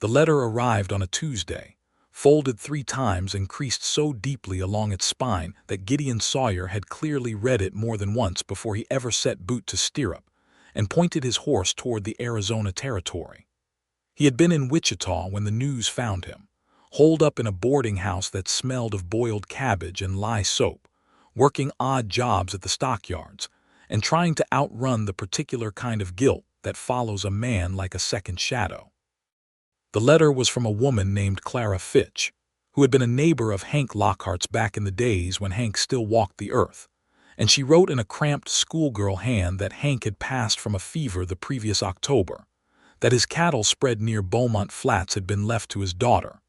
The letter arrived on a Tuesday, folded 3 times and creased so deeply along its spine that Gideon Sawyer had clearly read it more than once before he ever set boot to stirrup, and pointed his horse toward the Arizona territory. He had been in Wichita when the news found him, holed up in a boarding house that smelled of boiled cabbage and lye soap, working odd jobs at the stockyards, and trying to outrun the particular kind of guilt that follows a man like a second shadow. The letter was from a woman named Clara Fitch, who had been a neighbor of Hank Lockhart's back in the days when Hank still walked the earth, and she wrote in a cramped schoolgirl hand that Hank had passed from a fever the previous October, that his cattle spread near Beaumont Flats had been left to his daughter,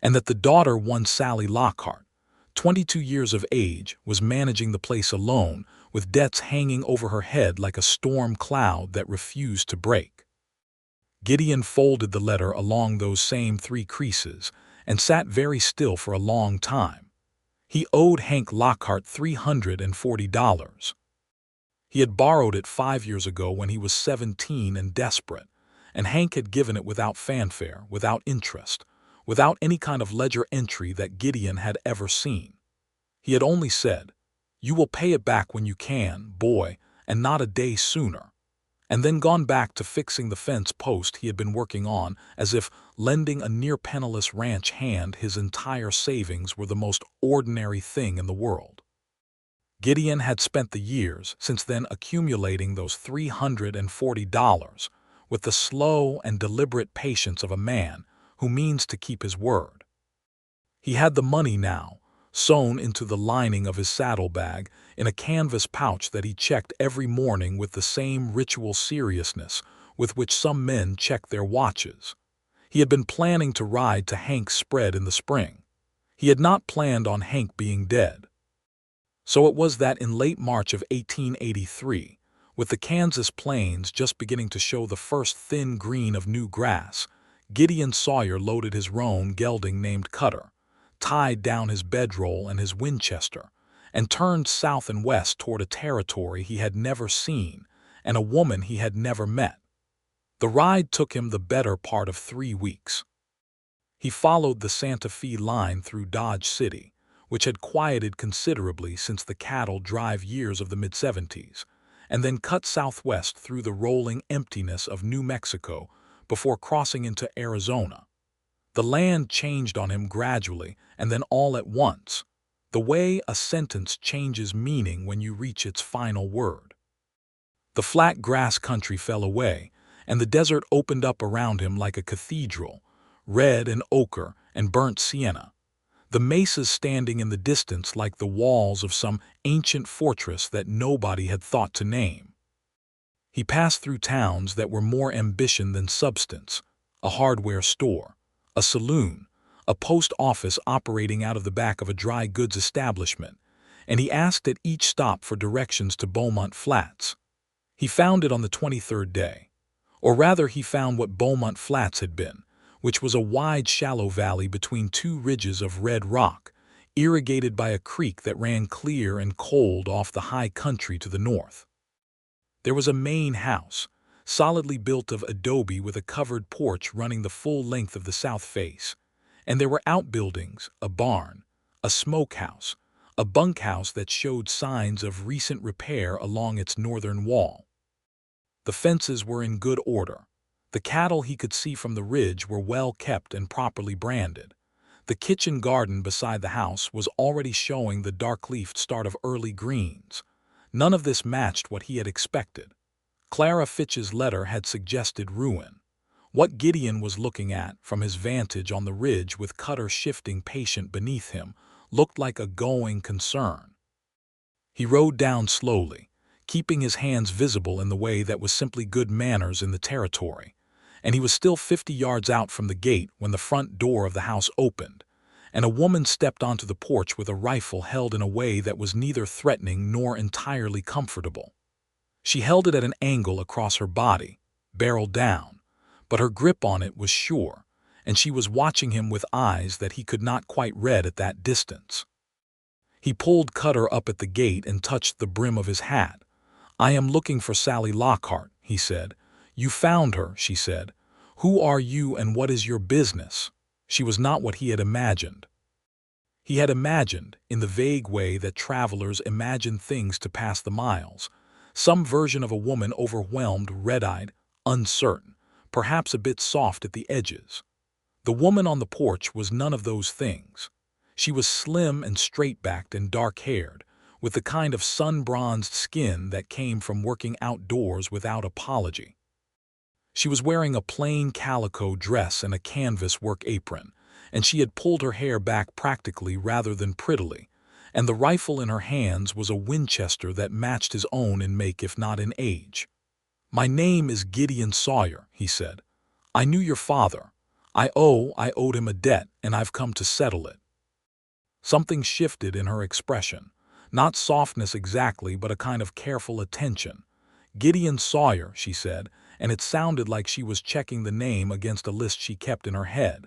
and that the daughter, one Sallie Lockhart, 22 years of age, was managing the place alone, with debts hanging over her head like a storm cloud that refused to break. Gideon folded the letter along those same 3 creases and sat very still for a long time. He owed Hank Lockhart $340. He had borrowed it 5 years ago when he was 17 and desperate, and Hank had given it without fanfare, without interest, without any kind of ledger entry that Gideon had ever seen. He had only said, "You will pay it back when you can, boy, and not a day sooner," and then gone back to fixing the fence post he had been working on, as if lending a near-penniless ranch hand his entire savings were the most ordinary thing in the world. Gideon had spent the years since then accumulating those $340 with the slow and deliberate patience of a man who means to keep his word. He had the money now, sewn into the lining of his saddlebag in a canvas pouch that he checked every morning with the same ritual seriousness with which some men check their watches. He had been planning to ride to Hank's spread in the spring. He had not planned on Hank being dead. So it was that in late March of 1883, with the Kansas plains just beginning to show the first thin green of new grass, Gideon Sawyer loaded his roan gelding named Cutter, tied down his bedroll and his Winchester, and turned south and west toward a territory he had never seen and a woman he had never met. The ride took him the better part of 3 weeks. He followed the Santa Fe line through Dodge City, which had quieted considerably since the cattle drive years of the mid-70s, and then cut southwest through the rolling emptiness of New Mexico before crossing into Arizona. The land changed on him gradually and then all at once, the way a sentence changes meaning when you reach its final word. The flat grass country fell away, and the desert opened up around him like a cathedral, red and ochre and burnt sienna, the mesas standing in the distance like the walls of some ancient fortress that nobody had thought to name. He passed through towns that were more ambition than substance, a hardware store, a saloon, a post office operating out of the back of a dry goods establishment, and he asked at each stop for directions to Beaumont Flats. He found it on the 23rd day, or rather he found what Beaumont Flats had been, which was a wide shallow valley between 2 ridges of red rock, irrigated by a creek that ran clear and cold off the high country to the north. There was a main house, solidly built of adobe with a covered porch running the full length of the south face, and there were outbuildings, a barn, a smokehouse, a bunkhouse that showed signs of recent repair along its northern wall. The fences were in good order. The cattle he could see from the ridge were well kept and properly branded. The kitchen garden beside the house was already showing the dark-leafed start of early greens. None of this matched what he had expected. Clara Fitch's letter had suggested ruin. What Gideon was looking at from his vantage on the ridge with Cutter shifting patient beneath him looked like a going concern. He rode down slowly, keeping his hands visible in the way that was simply good manners in the territory, and he was still 50 yards out from the gate when the front door of the house opened, and a woman stepped onto the porch with a rifle held in a way that was neither threatening nor entirely comfortable. She held it at an angle across her body, barrel down, but her grip on it was sure, and she was watching him with eyes that he could not quite read at that distance. He pulled Cutter up at the gate and touched the brim of his hat. "I am looking for Sallie Lockhart," he said. "You found her," she said. "Who are you and what is your business?" She was not what he had imagined. He had imagined, in the vague way that travelers imagine things to pass the miles, some version of a woman overwhelmed, red-eyed, uncertain, perhaps a bit soft at the edges. The woman on the porch was none of those things. She was slim and straight-backed and dark-haired, with the kind of sun-bronzed skin that came from working outdoors without apology. She was wearing a plain calico dress and a canvas work apron, and she had pulled her hair back practically rather than prettily, and the rifle in her hands was a Winchester that matched his own in make if not in age. "My name is Gideon Sawyer," he said. "I knew your father. I owed him a debt, and I've come to settle it." Something shifted in her expression. Not softness exactly, but a kind of careful attention. "Gideon Sawyer," she said, and it sounded like she was checking the name against a list she kept in her head.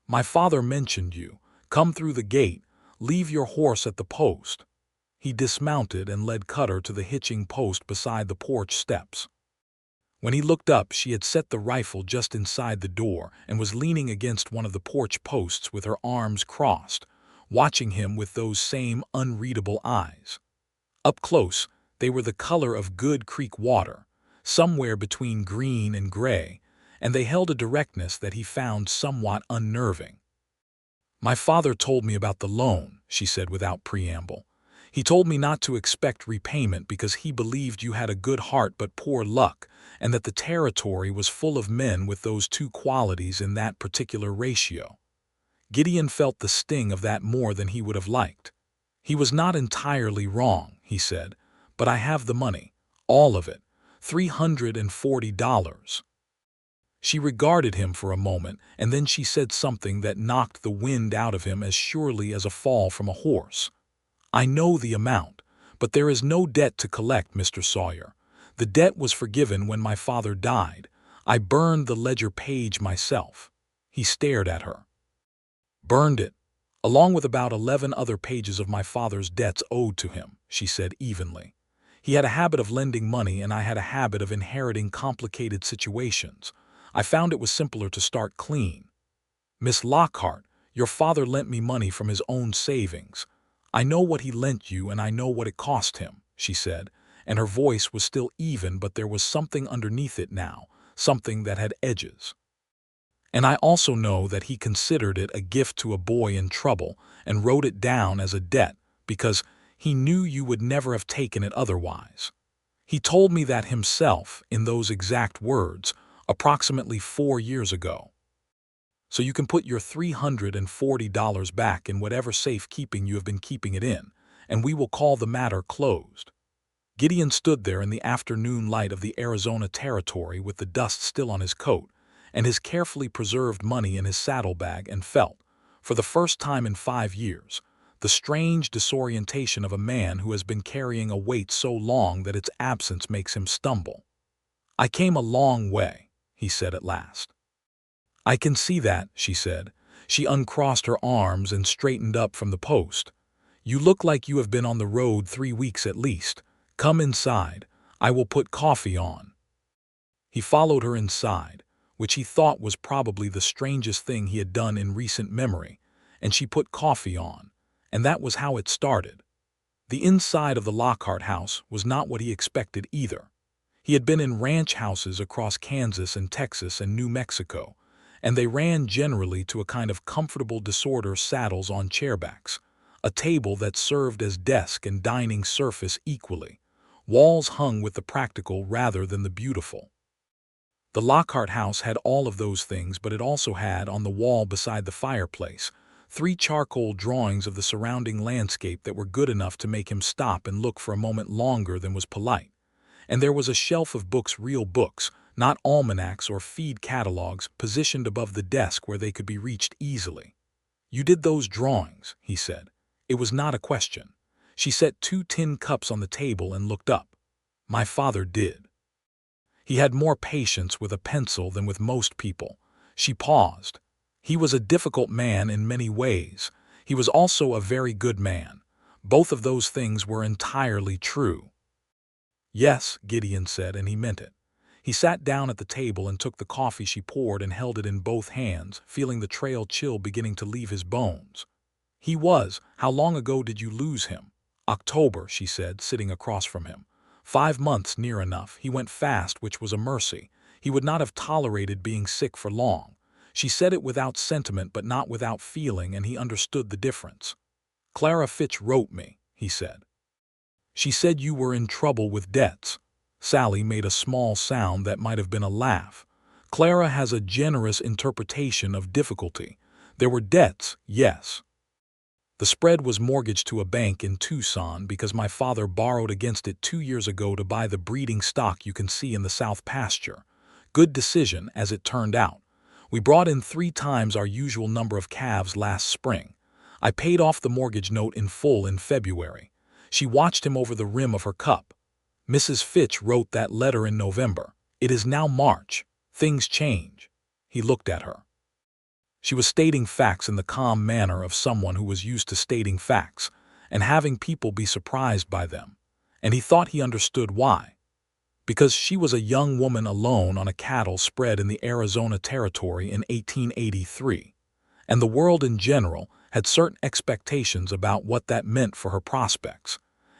"My father mentioned you. Come through the gate. Leave your horse at the post." He dismounted and led Cutter to the hitching post beside the porch steps. When he looked up, she had set the rifle just inside the door and was leaning against one of the porch posts with her arms crossed, watching him with those same unreadable eyes. Up close, they were the color of good creek water, somewhere between green and gray, and they held a directness that he found somewhat unnerving. "My father told me about the loan," she said without preamble. "He told me not to expect repayment because he believed you had a good heart but poor luck, and that the territory was full of men with those two qualities in that particular ratio." Gideon felt the sting of that more than he would have liked. "He was not entirely wrong," he said, "but I have the money, all of it, $340. She regarded him for a moment, and then she said something that knocked the wind out of him as surely as a fall from a horse. "I know the amount, but there is no debt to collect, Mr. Sawyer. The debt was forgiven when my father died. I burned the ledger page myself." He stared at her. "Burned it, along with about 11 other pages of my father's debts owed to him," she said evenly. "He had a habit of lending money, and I had a habit of inheriting complicated situations. I found it was simpler to start clean. Miss Lockhart, your father lent me money from his own savings. I know what he lent you, and I know what it cost him," she said, and her voice was still even, but there was something underneath it now, something that had edges. "And I also know that he considered it a gift to a boy in trouble and wrote it down as a debt because he knew you would never have taken it otherwise. He told me that himself, in those exact words, approximately 4 years ago. So you can put your $340 back in whatever safekeeping you have been keeping it in, and we will call the matter closed." Gideon stood there in the afternoon light of the Arizona territory with the dust still on his coat and his carefully preserved money in his saddlebag, and felt, for the first time in 5 years, the strange disorientation of a man who has been carrying a weight so long that its absence makes him stumble. "I came a long way," he said at last. "I can see that," she said. She uncrossed her arms and straightened up from the post. "You look like you have been on the road 3 weeks at least. Come inside. I will put coffee on." He followed her inside, which he thought was probably the strangest thing he had done in recent memory, and she put coffee on, and that was how it started. The inside of the Lockhart house was not what he expected either. He had been in ranch houses across Kansas and Texas and New Mexico, and they ran generally to a kind of comfortable disorder: saddles on chairbacks, a table that served as desk and dining surface equally, walls hung with the practical rather than the beautiful. The Lockhart house had all of those things, but it also had, on the wall beside the fireplace, 3 charcoal drawings of the surrounding landscape that were good enough to make him stop and look for a moment longer than was polite. And there was a shelf of books, real books, not almanacs or feed catalogs, positioned above the desk where they could be reached easily. "You did those drawings," he said. It was not a question. She set 2 tin cups on the table and looked up. "My father did." He had more patience with a pencil than with most people. She paused. "He was a difficult man in many ways. He was also a very good man. Both of those things were entirely true." "Yes," Gideon said, and he meant it. He sat down at the table and took the coffee she poured and held it in both hands, feeling the trail chill beginning to leave his bones. How long ago did you lose him? October, she said, sitting across from him. 5 months, near enough. He went fast, which was a mercy. He would not have tolerated being sick for long. She said it without sentiment but not without feeling, and he understood the difference. Clara Fitch wrote me, he said. She said you were in trouble with debts. Sallie made a small sound that might have been a laugh. Clara has a generous interpretation of difficulty. There were debts, yes. The spread was mortgaged to a bank in Tucson because my father borrowed against it 2 years ago to buy the breeding stock you can see in the south pasture. Good decision, as it turned out. We brought in 3 times our usual number of calves last spring. I paid off the mortgage note in full in February. She watched him over the rim of her cup. Mrs. Fitch wrote that letter in November. It is now March. Things change. He looked at her. She was stating facts in the calm manner of someone who was used to stating facts and having people be surprised by them. And he thought he understood why. Because she was a young woman alone on a cattle spread in the Arizona Territory in 1883. And the world in general had certain expectations about what that meant for her prospects.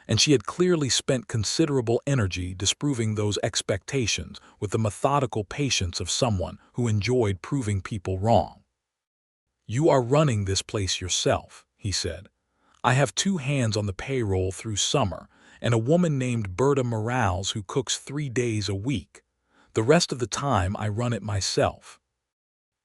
And she had clearly spent considerable energy disproving those expectations with the methodical patience of someone who enjoyed proving people wrong. You are running this place yourself, he said. I have 2 hands on the payroll through summer, and a woman named Berta Morales who cooks 3 days a week. The rest of the time I run it myself.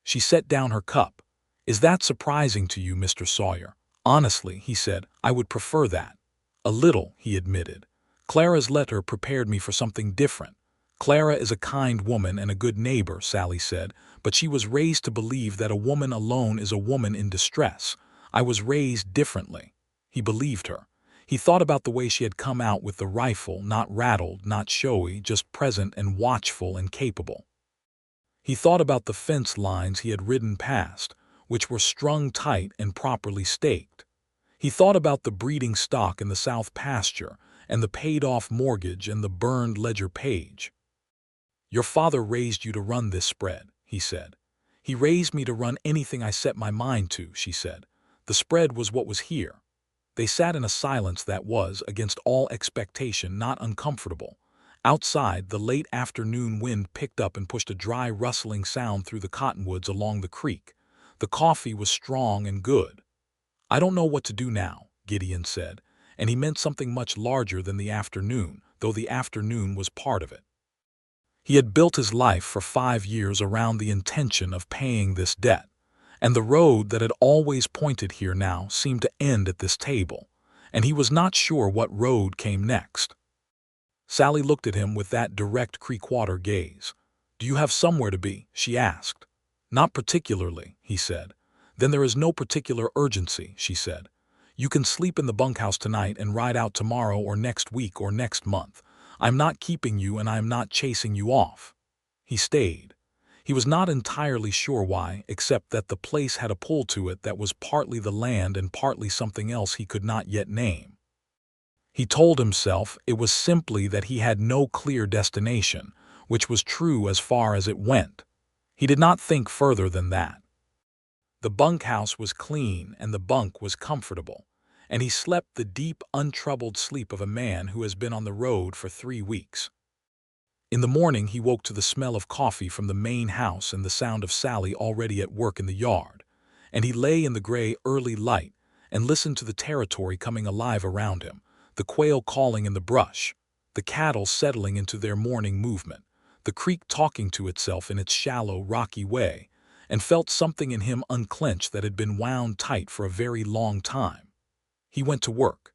She set down her cup. Is that surprising to you, Mr. Sawyer? Honestly, he said, I would prefer that. A little, he admitted. Clara's letter prepared me for something different. Clara is a kind woman and a good neighbor, Sallie said, but she was raised to believe that a woman alone is a woman in distress. I was raised differently. He believed her. He thought about the way she had come out with the rifle, not rattled, not showy, just present and watchful and capable. He thought about the fence lines he had ridden past, which were strung tight and properly staked. He thought about the breeding stock in the south pasture and the paid-off mortgage and the burned ledger page. Your father raised you to run this spread, he said. He raised me to run anything I set my mind to, she said. The spread was what was here. They sat in a silence that was, against all expectation, not uncomfortable. Outside, the late afternoon wind picked up and pushed a dry rustling sound through the cottonwoods along the creek. The coffee was strong and good. I don't know what to do now, Gideon said, and he meant something much larger than the afternoon, though the afternoon was part of it. He had built his life for 5 years around the intention of paying this debt, and the road that had always pointed here now seemed to end at this table, and he was not sure what road came next. Sallie looked at him with that direct Creekwater gaze. Do you have somewhere to be? She asked. Not particularly, he said. Then there is no particular urgency, she said. You can sleep in the bunkhouse tonight and ride out tomorrow or next week or next month. I'm not keeping you and I am not chasing you off. He stayed. He was not entirely sure why, except that the place had a pull to it that was partly the land and partly something else he could not yet name. He told himself it was simply that he had no clear destination, which was true as far as it went. He did not think further than that. The bunkhouse was clean and the bunk was comfortable, and he slept the deep, untroubled sleep of a man who has been on the road for 3 weeks. In the morning he woke to the smell of coffee from the main house and the sound of Sallie already at work in the yard, and he lay in the gray early light and listened to the territory coming alive around him, the quail calling in the brush, the cattle settling into their morning movement, the creek talking to itself in its shallow, rocky way, and felt something in him unclench that had been wound tight for a very long time. He went to work.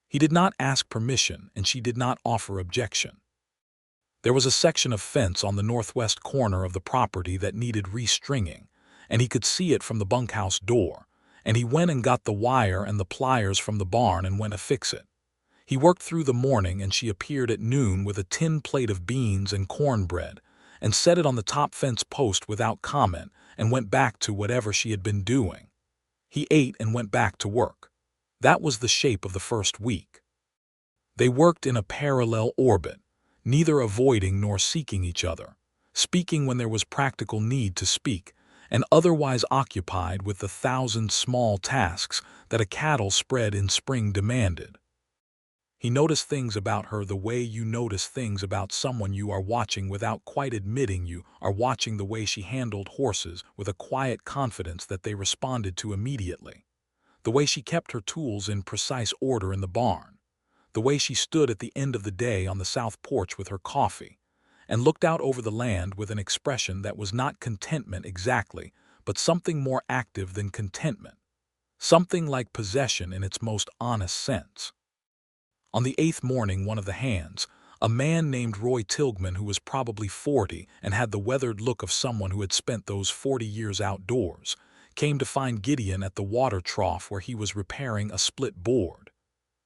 He did not ask permission, and she did not offer objection. There was a section of fence on the northwest corner of the property that needed restringing, and he could see it from the bunkhouse door, and he went and got the wire and the pliers from the barn and went to fix it. He worked through the morning, and she appeared at noon with a tin plate of beans and cornbread, and set it on the top fence post without comment, and went back to whatever she had been doing. He ate and went back to work. That was the shape of the first week. They worked in a parallel orbit. neither avoiding nor seeking each other, speaking when there was practical need to speak, and otherwise occupied with the thousand small tasks that a cattle spread in spring demanded. He noticed things about her the way you notice things about someone you are watching without quite admitting you are watching, the way she handled horses with a quiet confidence that they responded to immediately, the way she kept her tools in precise order in the barn, the way she stood at the end of the day on the south porch with her coffee, and looked out over the land with an expression that was not contentment exactly, but something more active than contentment, something like possession in its most honest sense. On the 8th morning, one of the hands, a man named Roy Tilghman, who was probably 40 and had the weathered look of someone who had spent those 40 years outdoors, came to find Gideon at the water trough where he was repairing a split board.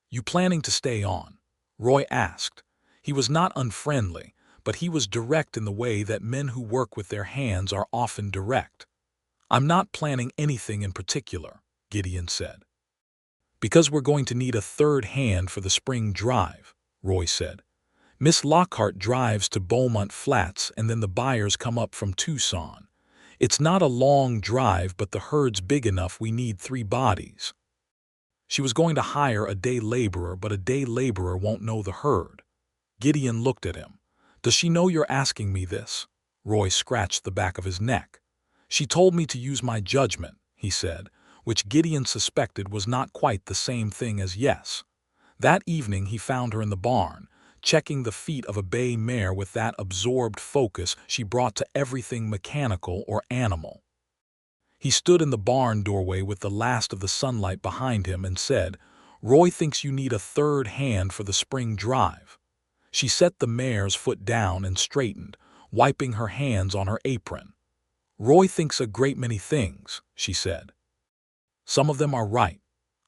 "You planning to stay on?" Roy asked. He was not unfriendly, but he was direct in the way that men who work with their hands are often direct. "I'm not planning anything in particular," Gideon said. "Because we're going to need a third hand for the spring drive," Roy said. "Miss Lockhart drives to Beaumont Flats and then the buyers come up from Tucson. It's not a long drive, but the herd's big enough we need 3 bodies." She was going to hire a day laborer, but a day laborer won't know the herd. Gideon looked at him. "Does she know you're asking me this?" Roy scratched the back of his neck. "She told me to use my judgment," he said, which Gideon suspected was not quite the same thing as yes. That evening he found her in the barn, checking the feet of a bay mare with that absorbed focus she brought to everything mechanical or animal. He stood in the barn doorway with the last of the sunlight behind him and said, "Roy thinks you need a third hand for the spring drive." She set the mare's foot down and straightened, wiping her hands on her apron. "Roy thinks a great many things," she said. "Some of them are right.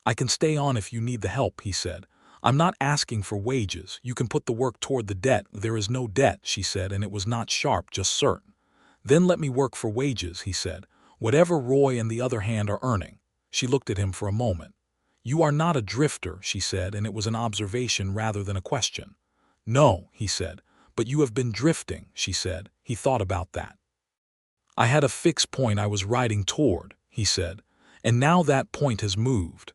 I can stay on if you need the help," he said. "I'm not asking for wages. You can put the work toward the debt." "There is no debt," she said, and it was not sharp, just certain. "Then let me work for wages," he said. "Whatever Roy and the other hand are earning." She looked at him for a moment. "You are not a drifter," she said, and it was an observation rather than a question. "No," he said. "But you have been drifting," she said. He thought about that. "I had a fixed point I was riding toward," he said, "and now that point has moved."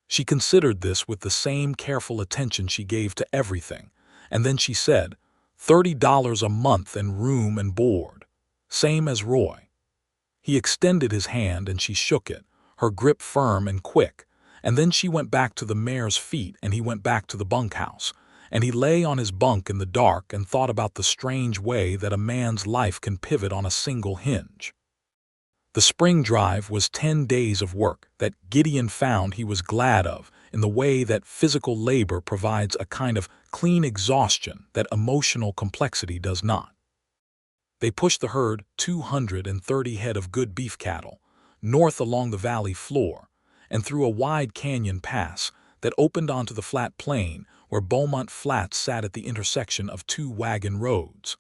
She considered this with the same careful attention she gave to everything, and then she said, $30 a month and room and board. Same as Roy." He extended his hand and she shook it, her grip firm and quick, and then she went back to the mare's feet and he went back to the bunkhouse, and he lay on his bunk in the dark and thought about the strange way that a man's life can pivot on a single hinge. The spring drive was 10 days of work that Gideon found he was glad of, in the way that physical labor provides a kind of clean exhaustion that emotional complexity does not. They pushed the herd, 230 head of good beef cattle, north along the valley floor, and through a wide canyon pass that opened onto the flat plain where Beaumont Flats sat at the intersection of 2 wagon roads.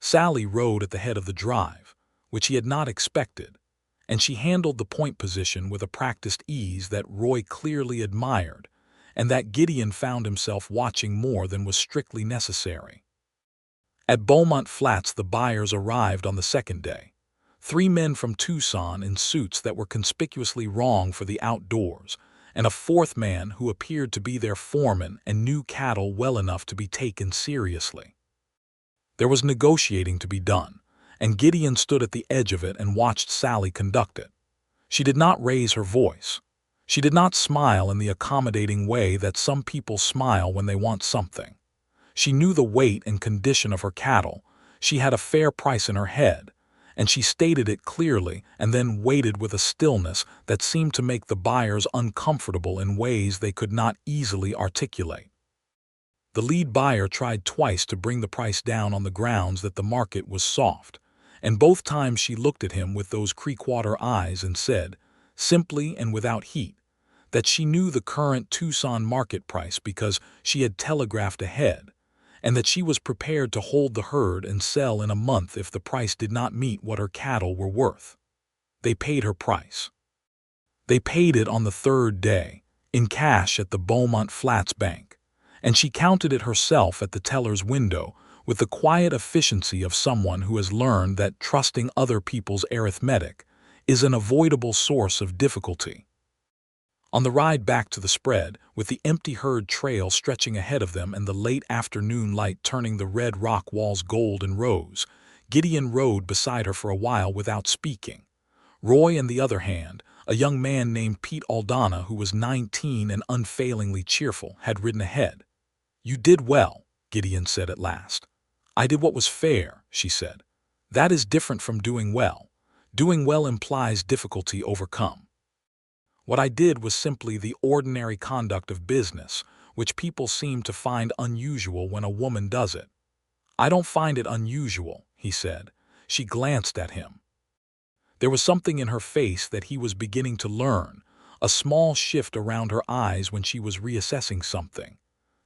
Sallie rode at the head of the drive, which he had not expected, and she handled the point position with a practiced ease that Roy clearly admired, and that Gideon found himself watching more than was strictly necessary. At Beaumont Flats the buyers arrived on the second day. 3 men from Tucson in suits that were conspicuously wrong for the outdoors, and a 4th man who appeared to be their foreman and knew cattle well enough to be taken seriously. There was negotiating to be done, and Gideon stood at the edge of it and watched Sallie conduct it. She did not raise her voice. She did not smile in the accommodating way that some people smile when they want something. She knew the weight and condition of her cattle. She had a fair price in her head, and she stated it clearly and then waited with a stillness that seemed to make the buyers uncomfortable in ways they could not easily articulate. The lead buyer tried twice to bring the price down on the grounds that the market was soft, and both times she looked at him with those creekwater eyes and said, simply and without heat, that she knew the current Tucson market price because she had telegraphed ahead, and that she was prepared to hold the herd and sell in a month if the price did not meet what her cattle were worth. They paid her price. They paid it on the 3rd day, in cash at the Beaumont Flats Bank, and she counted it herself at the teller's window with the quiet efficiency of someone who has learned that trusting other people's arithmetic is an avoidable source of difficulty. On the ride back to the spread, with the empty herd trail stretching ahead of them and the late afternoon light turning the red rock walls gold and rose, Gideon rode beside her for a while without speaking. Roy, on the other hand, a young man named Pete Aldana who was 19 and unfailingly cheerful, had ridden ahead. "You did well," Gideon said at last. "I did what was fair," she said. "That is different from doing well. Doing well implies difficulty overcome. What I did was simply the ordinary conduct of business, which people seem to find unusual when a woman does it." "I don't find it unusual," he said. She glanced at him. There was something in her face that he was beginning to learn, a small shift around her eyes when she was reassessing something.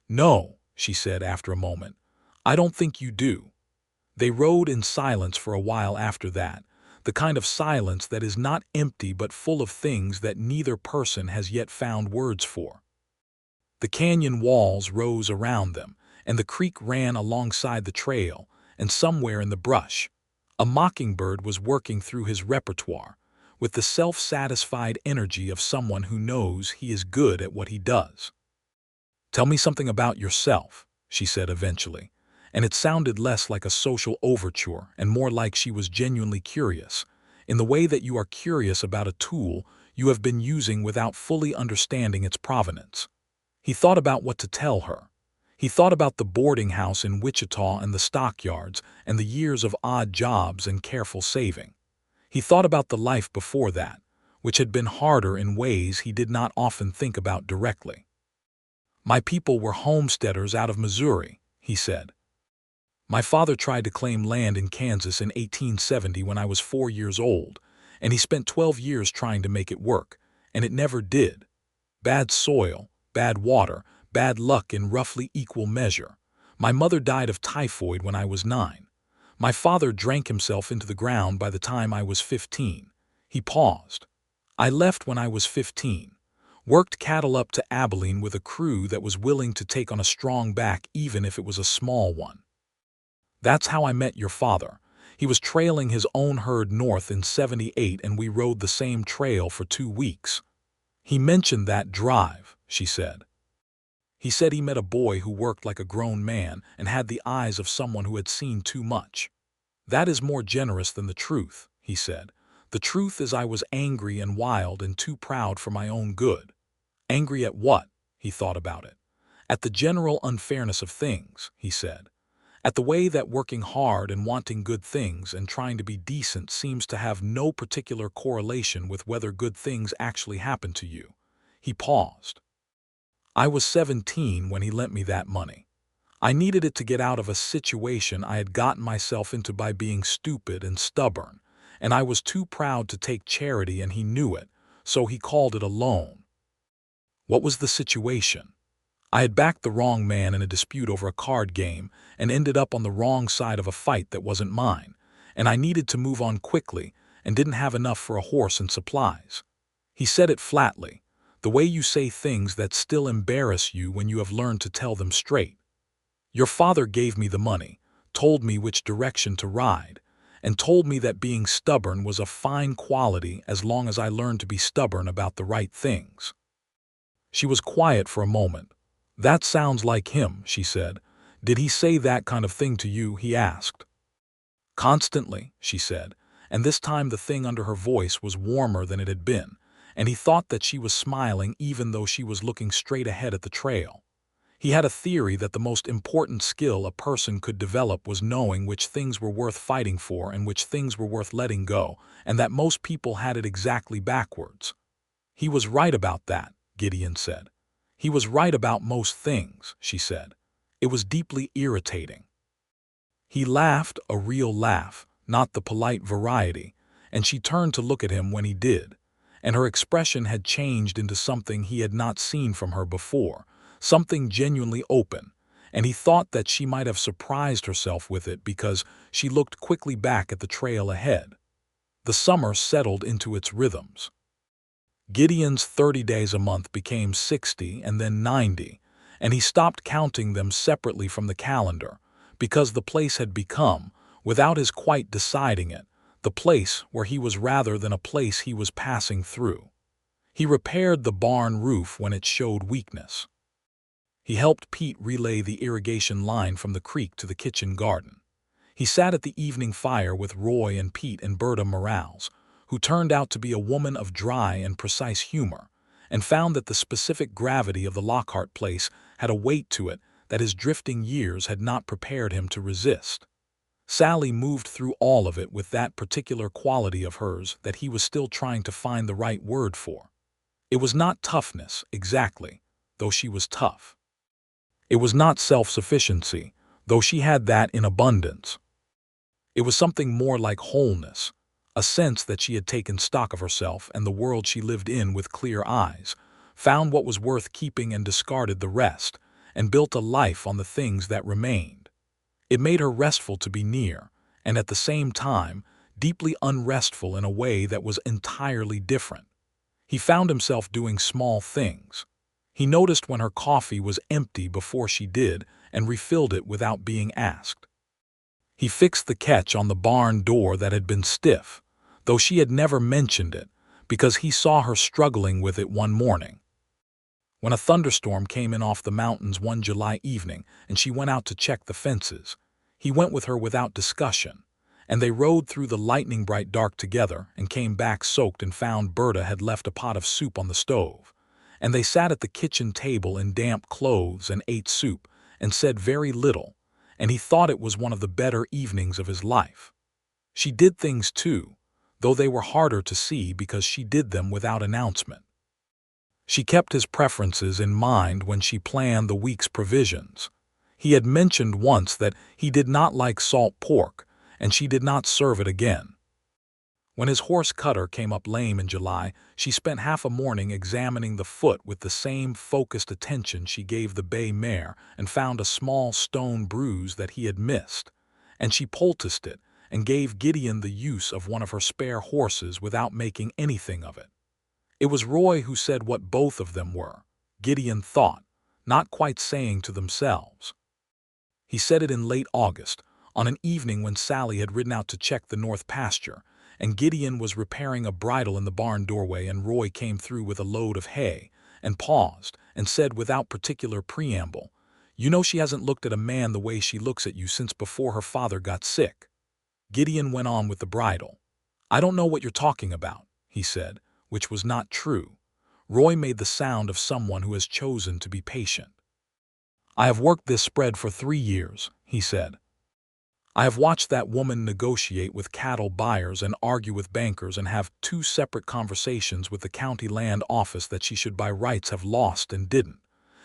"No," she said after a moment. "I don't think you do." They rode in silence for a while after that, the kind of silence that is not empty but full of things that neither person has yet found words for. The canyon walls rose around them, and the creek ran alongside the trail, and somewhere in the brush, a mockingbird was working through his repertoire, with the self-satisfied energy of someone who knows he is good at what he does. "Tell me something about yourself," she said eventually, and it sounded less like a social overture and more like she was genuinely curious, in the way that you are curious about a tool you have been using without fully understanding its provenance. He thought about what to tell her. He thought about the boarding house in Wichita and the stockyards and the years of odd jobs and careful saving. He thought about the life before that, which had been harder in ways he did not often think about directly. "My people were homesteaders out of Missouri," he said. "My father tried to claim land in Kansas in 1870 when I was 4 years old, and he spent 12 years trying to make it work, and it never did. Bad soil, bad water, bad luck in roughly equal measure. My mother died of typhoid when I was 9. My father drank himself into the ground by the time I was 15. He paused. I left when I was 15. Worked cattle up to Abilene with a crew that was willing to take on a strong back even if it was a small one. That's how I met your father. He was trailing his own herd north in 78 and we rode the same trail for 2 weeks. He mentioned that drive," she said. "He said he met a boy who worked like a grown man and had the eyes of someone who had seen too much. That is more generous than the truth," he said. "The truth is I was angry and wild and too proud for my own good." "Angry at what?" He thought about it. "At the general unfairness of things," he said. "At the way that working hard and wanting good things and trying to be decent seems to have no particular correlation with whether good things actually happen to you." He paused. "I was 17 when he lent me that money. I needed it to get out of a situation I had gotten myself into by being stupid and stubborn, and I was too proud to take charity and he knew it, so he called it a loan." "What was the situation?" "I had backed the wrong man in a dispute over a card game and ended up on the wrong side of a fight that wasn't mine, and I needed to move on quickly and didn't have enough for a horse and supplies." He said it flatly, the way you say things that still embarrass you when you have learned to tell them straight. "Your father gave me the money, told me which direction to ride, and told me that being stubborn was a fine quality as long as I learned to be stubborn about the right things." She was quiet for a moment. "That sounds like him," she said. "Did he say that kind of thing to you?" he asked. "Constantly," she said, and this time the thing under her voice was warmer than it had been, and he thought that she was smiling even though she was looking straight ahead at the trail. He had a theory that the most important skill a person could develop was knowing which things were worth fighting for and which things were worth letting go, and that most people had it exactly backwards. "He was right about that," Gideon said. "He was right about most things," she said. It was deeply irritating. He laughed, a real laugh, not the polite variety, and she turned to look at him when he did, and her expression had changed into something he had not seen from her before, something genuinely open, and he thought that she might have surprised herself with it because she looked quickly back at the trail ahead. The summer settled into its rhythms. Gideon's 30 days a month became 60 and then 90, and he stopped counting them separately from the calendar, because the place had become, without his quite deciding it, the place where he was rather than a place he was passing through. He repaired the barn roof when it showed weakness. He helped Pete relay the irrigation line from the creek to the kitchen garden. He sat at the evening fire with Roy and Pete and Berta Morales, who turned out to be a woman of dry and precise humor, and found that the specific gravity of the Lockhart place had a weight to it that his drifting years had not prepared him to resist. Sallie moved through all of it with that particular quality of hers that he was still trying to find the right word for. It was not toughness, exactly, though she was tough. It was not self-sufficiency, though she had that in abundance. It was something more like wholeness, a sense that she had taken stock of herself and the world she lived in with clear eyes, found what was worth keeping and discarded the rest, and built a life on the things that remained. It made her restful to be near, and at the same time, deeply unrestful in a way that was entirely different. He found himself doing small things. He noticed when her coffee was empty before she did and refilled it without being asked. He fixed the catch on the barn door that had been stiff, though she had never mentioned it, because he saw her struggling with it one morning. When a thunderstorm came in off the mountains one July evening and she went out to check the fences, he went with her without discussion, and they rode through the lightning-bright dark together and came back soaked and found Berta had left a pot of soup on the stove, and they sat at the kitchen table in damp clothes and ate soup and said very little, and he thought it was one of the better evenings of his life. She did things too, though they were harder to see because she did them without announcement. She kept his preferences in mind when she planned the week's provisions. He had mentioned once that he did not like salt pork, and she did not serve it again. When his horse Cutter came up lame in July, she spent half a morning examining the foot with the same focused attention she gave the bay mare and found a small stone bruise that he had missed, and she poulticed it and gave Gideon the use of one of her spare horses without making anything of it. It was Roy who said what both of them were, Gideon thought, not quite saying to themselves. He said it in late August, on an evening when Sallie had ridden out to check the north pasture, and Gideon was repairing a bridle in the barn doorway, and Roy came through with a load of hay, and paused, and said without particular preamble, "You know she hasn't looked at a man the way she looks at you since before her father got sick." Gideon went on with the bridle. "I don't know what you're talking about," he said, which was not true. Roy made the sound of someone who has chosen to be patient. "I have worked this spread for 3 years," he said. "I have watched that woman negotiate with cattle buyers and argue with bankers and have 2 separate conversations with the county land office that she should by rights have lost and didn't.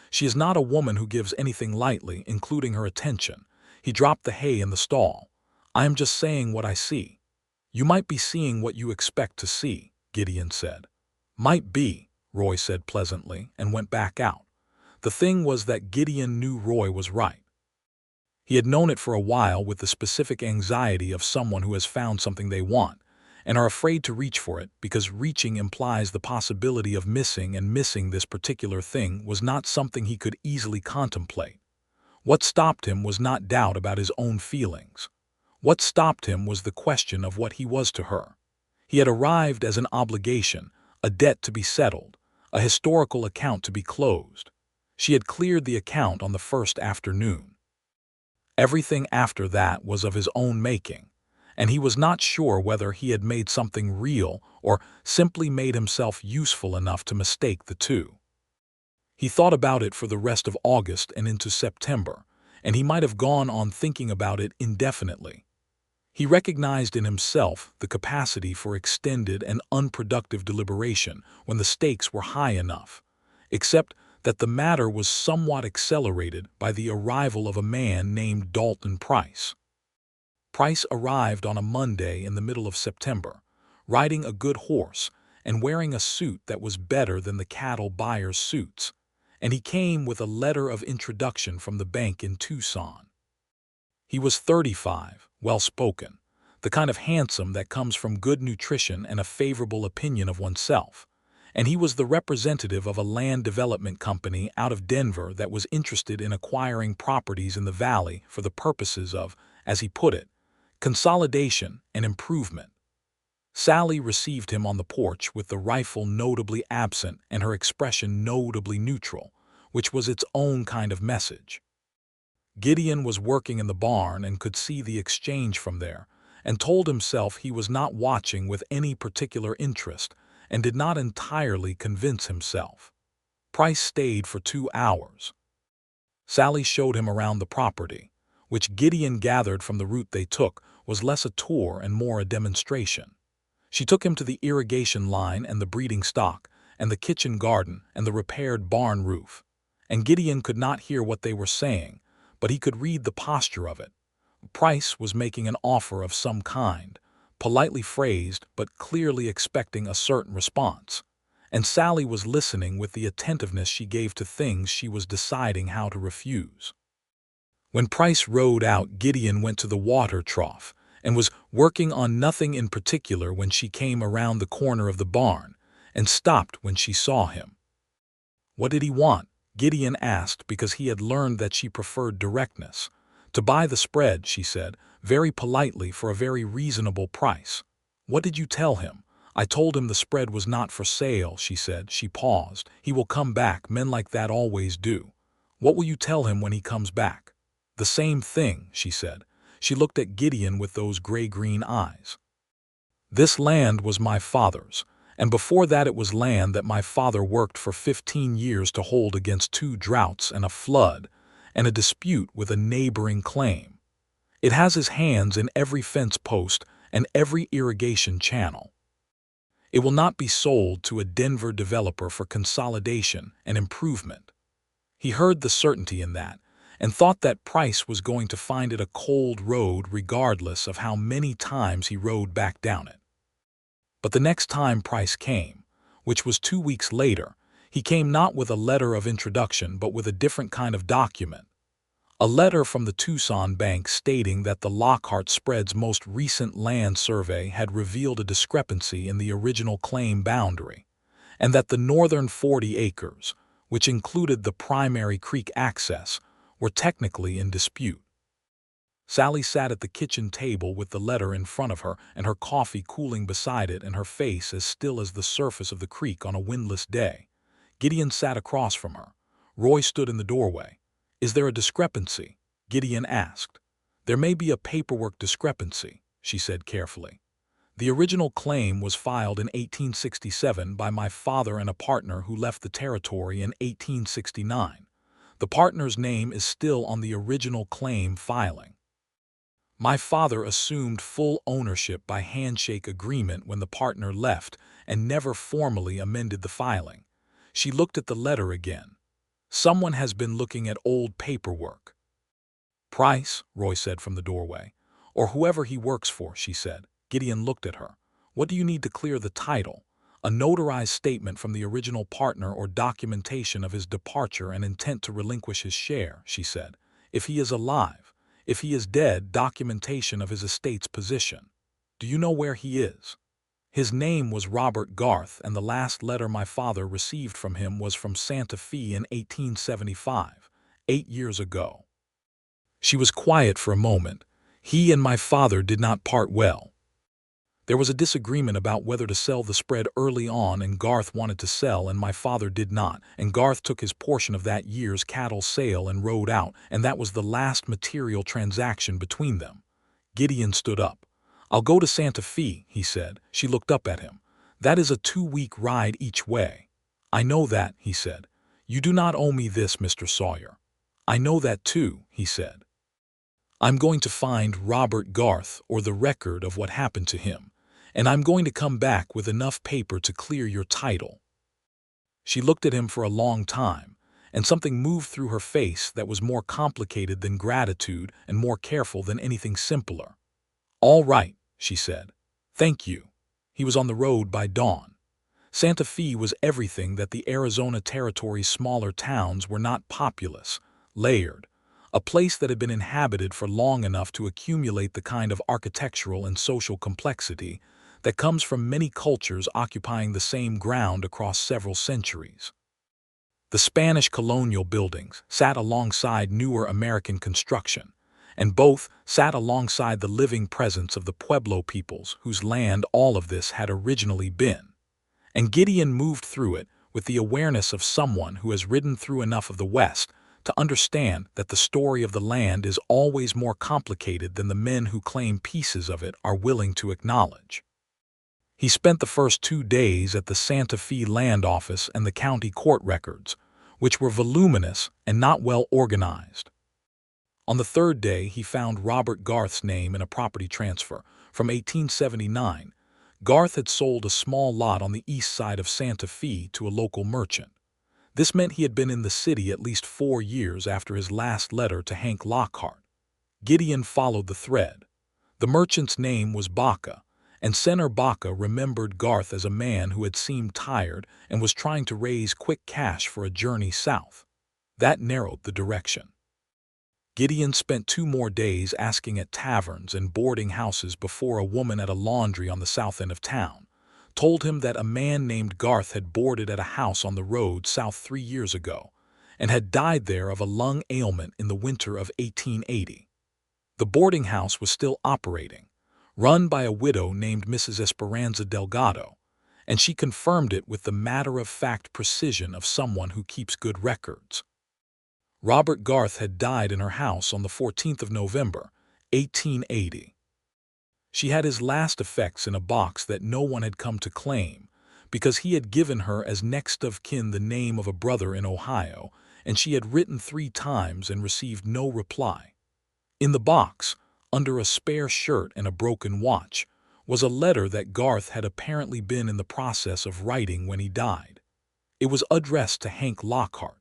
She is not a woman who gives anything lightly, including her attention." He dropped the hay in the stall. "I am just saying what I see." "You might be seeing what you expect to see," Gideon said. "Might be," Roy said pleasantly, and went back out. The thing was that Gideon knew Roy was right. He had known it for a while, with the specific anxiety of someone who has found something they want, and are afraid to reach for it because reaching implies the possibility of missing, and missing this particular thing was not something he could easily contemplate. What stopped him was not doubt about his own feelings. What stopped him was the question of what he was to her. He had arrived as an obligation, a debt to be settled, a historical account to be closed. She had cleared the account on the first afternoon. Everything after that was of his own making, and he was not sure whether he had made something real or simply made himself useful enough to mistake the two. He thought about it for the rest of August and into September, and he might have gone on thinking about it indefinitely. He recognized in himself the capacity for extended and unproductive deliberation when the stakes were high enough, except that the matter was somewhat accelerated by the arrival of a man named Dalton Price. Price arrived on a Monday in the middle of September, riding a good horse and wearing a suit that was better than the cattle buyers' suits, and he came with a letter of introduction from the bank in Tucson. He was 35, well-spoken, the kind of handsome that comes from good nutrition and a favorable opinion of oneself, and he was the representative of a land development company out of Denver that was interested in acquiring properties in the valley for the purposes of, as he put it, consolidation and improvement. Sallie received him on the porch with the rifle notably absent and her expression notably neutral, which was its own kind of message. Gideon was working in the barn and could see the exchange from there, and told himself he was not watching with any particular interest and did not entirely convince himself. Price stayed for 2 hours. Sallie showed him around the property, which Gideon gathered from the route they took was less a tour and more a demonstration. She took him to the irrigation line and the breeding stock, and the kitchen garden and the repaired barn roof. And Gideon could not hear what they were saying, but he could read the posture of it. Price was making an offer of some kind, politely phrased but clearly expecting a certain response. And Sallie was listening with the attentiveness she gave to things she was deciding how to refuse. When Price rode out, Gideon went to the water trough and was working on nothing in particular when she came around the corner of the barn and stopped when she saw him. What did he want? Gideon asked, because he had learned that she preferred directness. To buy the spread, she said, very politely, for a very reasonable price. What did you tell him? I told him the spread was not for sale, she said. She paused. He will come back. Men like that always do. What will you tell him when he comes back? The same thing, she said. She looked at Gideon with those gray-green eyes. This land was my father's, and before that it was land that my father worked for 15 years to hold against 2 droughts and a flood, and a dispute with a neighboring claim. It has his hands in every fence post and every irrigation channel. It will not be sold to a Denver developer for consolidation and improvement. He heard the certainty in that, and thought that Price was going to find it a cold road regardless of how many times he rode back down it. But the next time Price came, which was 2 weeks later, he came not with a letter of introduction but with a different kind of document. A letter from the Tucson bank stating that the Lockhart spread's most recent land survey had revealed a discrepancy in the original claim boundary, and that the northern 40 acres, which included the primary creek access, were technically in dispute. Sallie sat at the kitchen table with the letter in front of her and her coffee cooling beside it and her face as still as the surface of the creek on a windless day. Gideon sat across from her. Roy stood in the doorway. Is there a discrepancy? Gideon asked. There may be a paperwork discrepancy, she said carefully. The original claim was filed in 1867 by my father and a partner who left the territory in 1869. The partner's name is still on the original claim filing. My father assumed full ownership by handshake agreement when the partner left and never formally amended the filing. She looked at the letter again. Someone has been looking at old paperwork. Price, Roy said from the doorway. Or whoever he works for, she said. Gideon looked at her. What do you need to clear the title? A notarized statement from the original partner or documentation of his departure and intent to relinquish his share, she said. If he is alive. If he is dead, documentation of his estate's position. Do you know where he is? His name was Robert Garth, and the last letter my father received from him was from Santa Fe in 1875, 8 years ago. She was quiet for a moment. He and my father did not part well. There was a disagreement about whether to sell the spread early on, and Garth wanted to sell and my father did not, and Garth took his portion of that year's cattle sale and rode out, and that was the last material transaction between them. Gideon stood up. I'll go to Santa Fe, he said. She looked up at him. That is a 2-week ride each way. I know that, he said. You do not owe me this, Mr. Sawyer. I know that too, he said. I'm going to find Robert Garth or the record of what happened to him, and I'm going to come back with enough paper to clear your title. She looked at him for a long time, and something moved through her face that was more complicated than gratitude and more careful than anything simpler. All right, she said. Thank you. He was on the road by dawn. Santa Fe was everything that the Arizona Territory's smaller towns were not: populous, layered, a place that had been inhabited for long enough to accumulate the kind of architectural and social complexity that comes from many cultures occupying the same ground across several centuries. The Spanish colonial buildings sat alongside newer American construction, and both sat alongside the living presence of the Pueblo peoples whose land all of this had originally been. And Gideon moved through it with the awareness of someone who has ridden through enough of the West to understand that the story of the land is always more complicated than the men who claim pieces of it are willing to acknowledge. He spent the first 2 days at the Santa Fe land office and the county court records, which were voluminous and not well organized. On the third day, he found Robert Garth's name in a property transfer from 1879. Garth had sold a small lot on the east side of Santa Fe to a local merchant. This meant he had been in the city at least 4 years after his last letter to Hank Lockhart. Gideon followed the thread. The merchant's name was Baca, and Senator Baca remembered Garth as a man who had seemed tired and was trying to raise quick cash for a journey south. That narrowed the direction. Gideon spent 2 more days asking at taverns and boarding houses before a woman at a laundry on the south end of town told him that a man named Garth had boarded at a house on the road south 3 years ago and had died there of a lung ailment in the winter of 1880. The boarding house was still operating, run by a widow named Mrs. Esperanza Delgado, and she confirmed it with the matter-of-fact precision of someone who keeps good records. Robert Garth had died in her house on the 14th of November, 1880. She had his last effects in a box that no one had come to claim, because he had given her as next of kin the name of a brother in Ohio, and she had written 3 times and received no reply. In the box, under a spare shirt and a broken watch, was a letter that Garth had apparently been in the process of writing when he died. It was addressed to Hank Lockhart.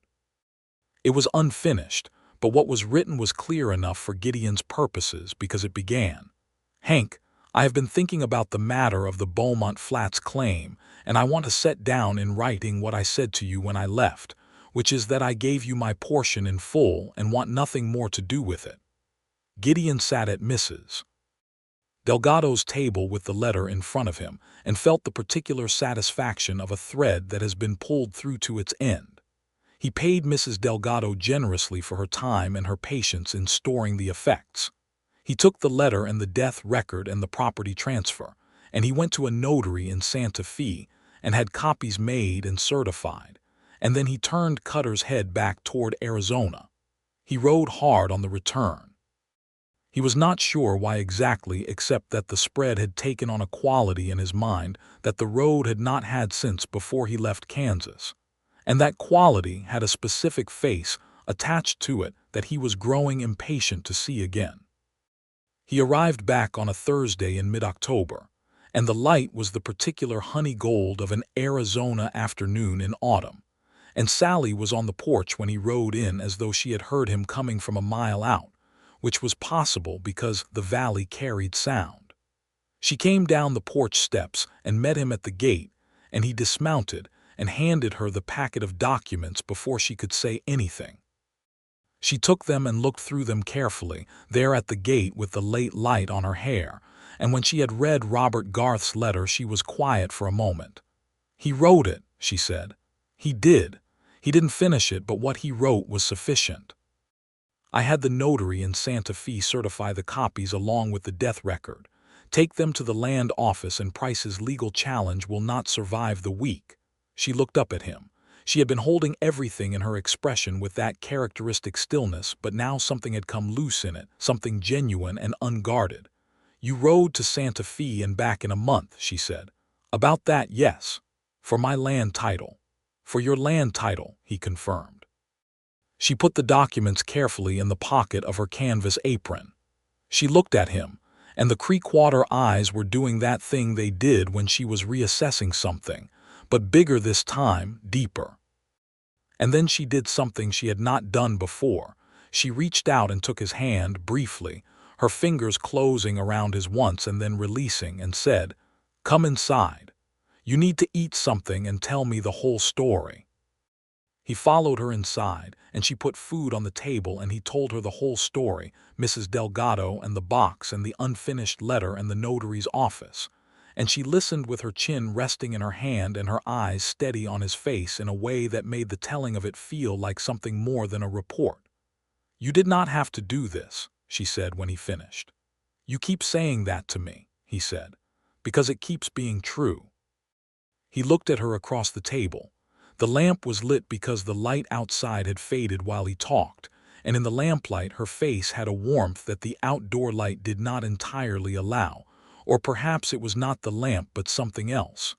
It was unfinished, but what was written was clear enough for Gideon's purposes because it began, "Hank, I have been thinking about the matter of the Beaumont Flats claim, and I want to set down in writing what I said to you when I left, which is that I gave you my portion in full and want nothing more to do with it." Gideon sat at Mrs. Delgado's table with the letter in front of him and felt the particular satisfaction of a thread that has been pulled through to its end. He paid Mrs. Delgado generously for her time and her patience in storing the effects. He took the letter and the death record and the property transfer, and he went to a notary in Santa Fe and had copies made and certified, and then he turned Cutter's head back toward Arizona. He rode hard on the return. He was not sure why exactly, except that the spread had taken on a quality in his mind that the road had not had since before he left Kansas, and that quality had a specific face attached to it that he was growing impatient to see again. He arrived back on a Thursday in mid-October, and the light was the particular honey gold of an Arizona afternoon in autumn, and Sallie was on the porch when he rode in as though she had heard him coming from a mile out, which was possible because the valley carried sound. She came down the porch steps and met him at the gate, and he dismounted and handed her the packet of documents before she could say anything. She took them and looked through them carefully, there at the gate with the late light on her hair, and when she had read Robert Garth's letter she was quiet for a moment. "He wrote it," she said. "He did. He didn't finish it, but what he wrote was sufficient. I had the notary in Santa Fe certify the copies along with the death record. Take them to the land office and Price's legal challenge will not survive the week." She looked up at him. She had been holding everything in her expression with that characteristic stillness, but now something had come loose in it, something genuine and unguarded. "You rode to Santa Fe and back in a month," she said. "About that, yes. For my land title." "For your land title," he confirmed. She put the documents carefully in the pocket of her canvas apron. She looked at him, and the Creekwater eyes were doing that thing they did when she was reassessing something, but bigger this time, deeper. And then she did something she had not done before. She reached out and took his hand briefly, her fingers closing around his once and then releasing, and said, "Come inside. You need to eat something and tell me the whole story." He followed her inside, and she put food on the table and he told her the whole story, Mrs. Delgado and the box and the unfinished letter and the notary's office. and she listened with her chin resting in her hand and her eyes steady on his face in a way that made the telling of it feel like something more than a report. "You did not have to do this," she said when he finished. "You keep saying that to me," he said, "because it keeps being true." He looked at her across the table. The lamp was lit because the light outside had faded while he talked, and in the lamplight her face had a warmth that the outdoor light did not entirely allow, or perhaps it was not the lamp but something else.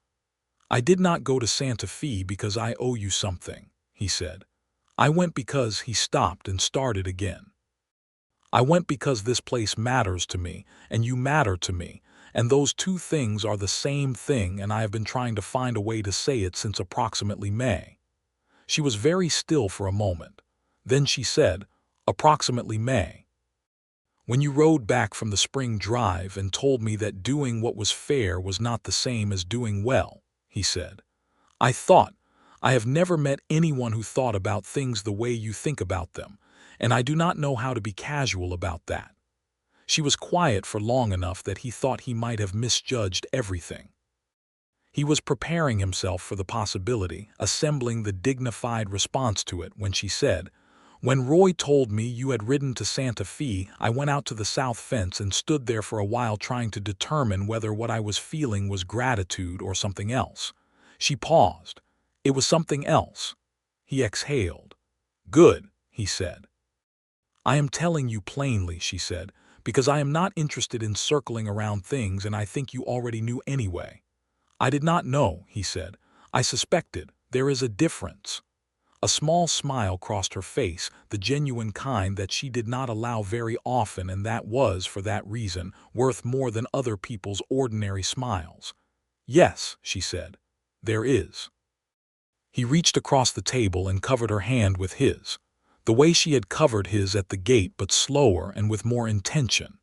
"I did not go to Santa Fe because I owe you something," he said. "I went because—" He stopped and started again. "I went because this place matters to me, and you matter to me, and those two things are the same thing, and I have been trying to find a way to say it since approximately May." She was very still for a moment. Then she said, "Approximately May. When you rode back from the spring drive and told me that doing what was fair was not the same as doing well," he said. "I thought, I have never met anyone who thought about things the way you think about them, and I do not know how to be casual about that." She was quiet for long enough that he thought he might have misjudged everything. He was preparing himself for the possibility, assembling the dignified response to it, when she said, "When Roy told me you had ridden to Santa Fe, I went out to the south fence and stood there for a while trying to determine whether what I was feeling was gratitude or something else." She paused. "It was something else." He exhaled. "Good," he said. "I am telling you plainly," she said, "because I am not interested in circling around things, and I think you already knew anyway." "I did not know," he said. "I suspected. There is a difference." A small smile crossed her face, the genuine kind that she did not allow very often, and that was, for that reason, worth more than other people's ordinary smiles. "Yes," she said, "there is." He reached across the table and covered her hand with his, the way she had covered his at the gate, but slower and with more intention.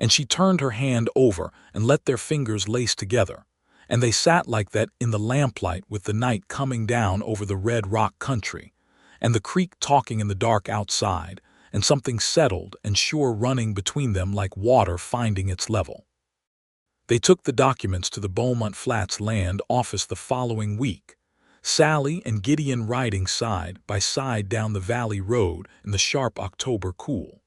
And she turned her hand over and let their fingers lace together, and they sat like that in the lamplight with the night coming down over the red rock country, and the creek talking in the dark outside, and something settled and sure running between them like water finding its level. They took the documents to the Beaumont Flats land office the following week, Sallie and Gideon riding side by side down the valley road in the sharp October cool.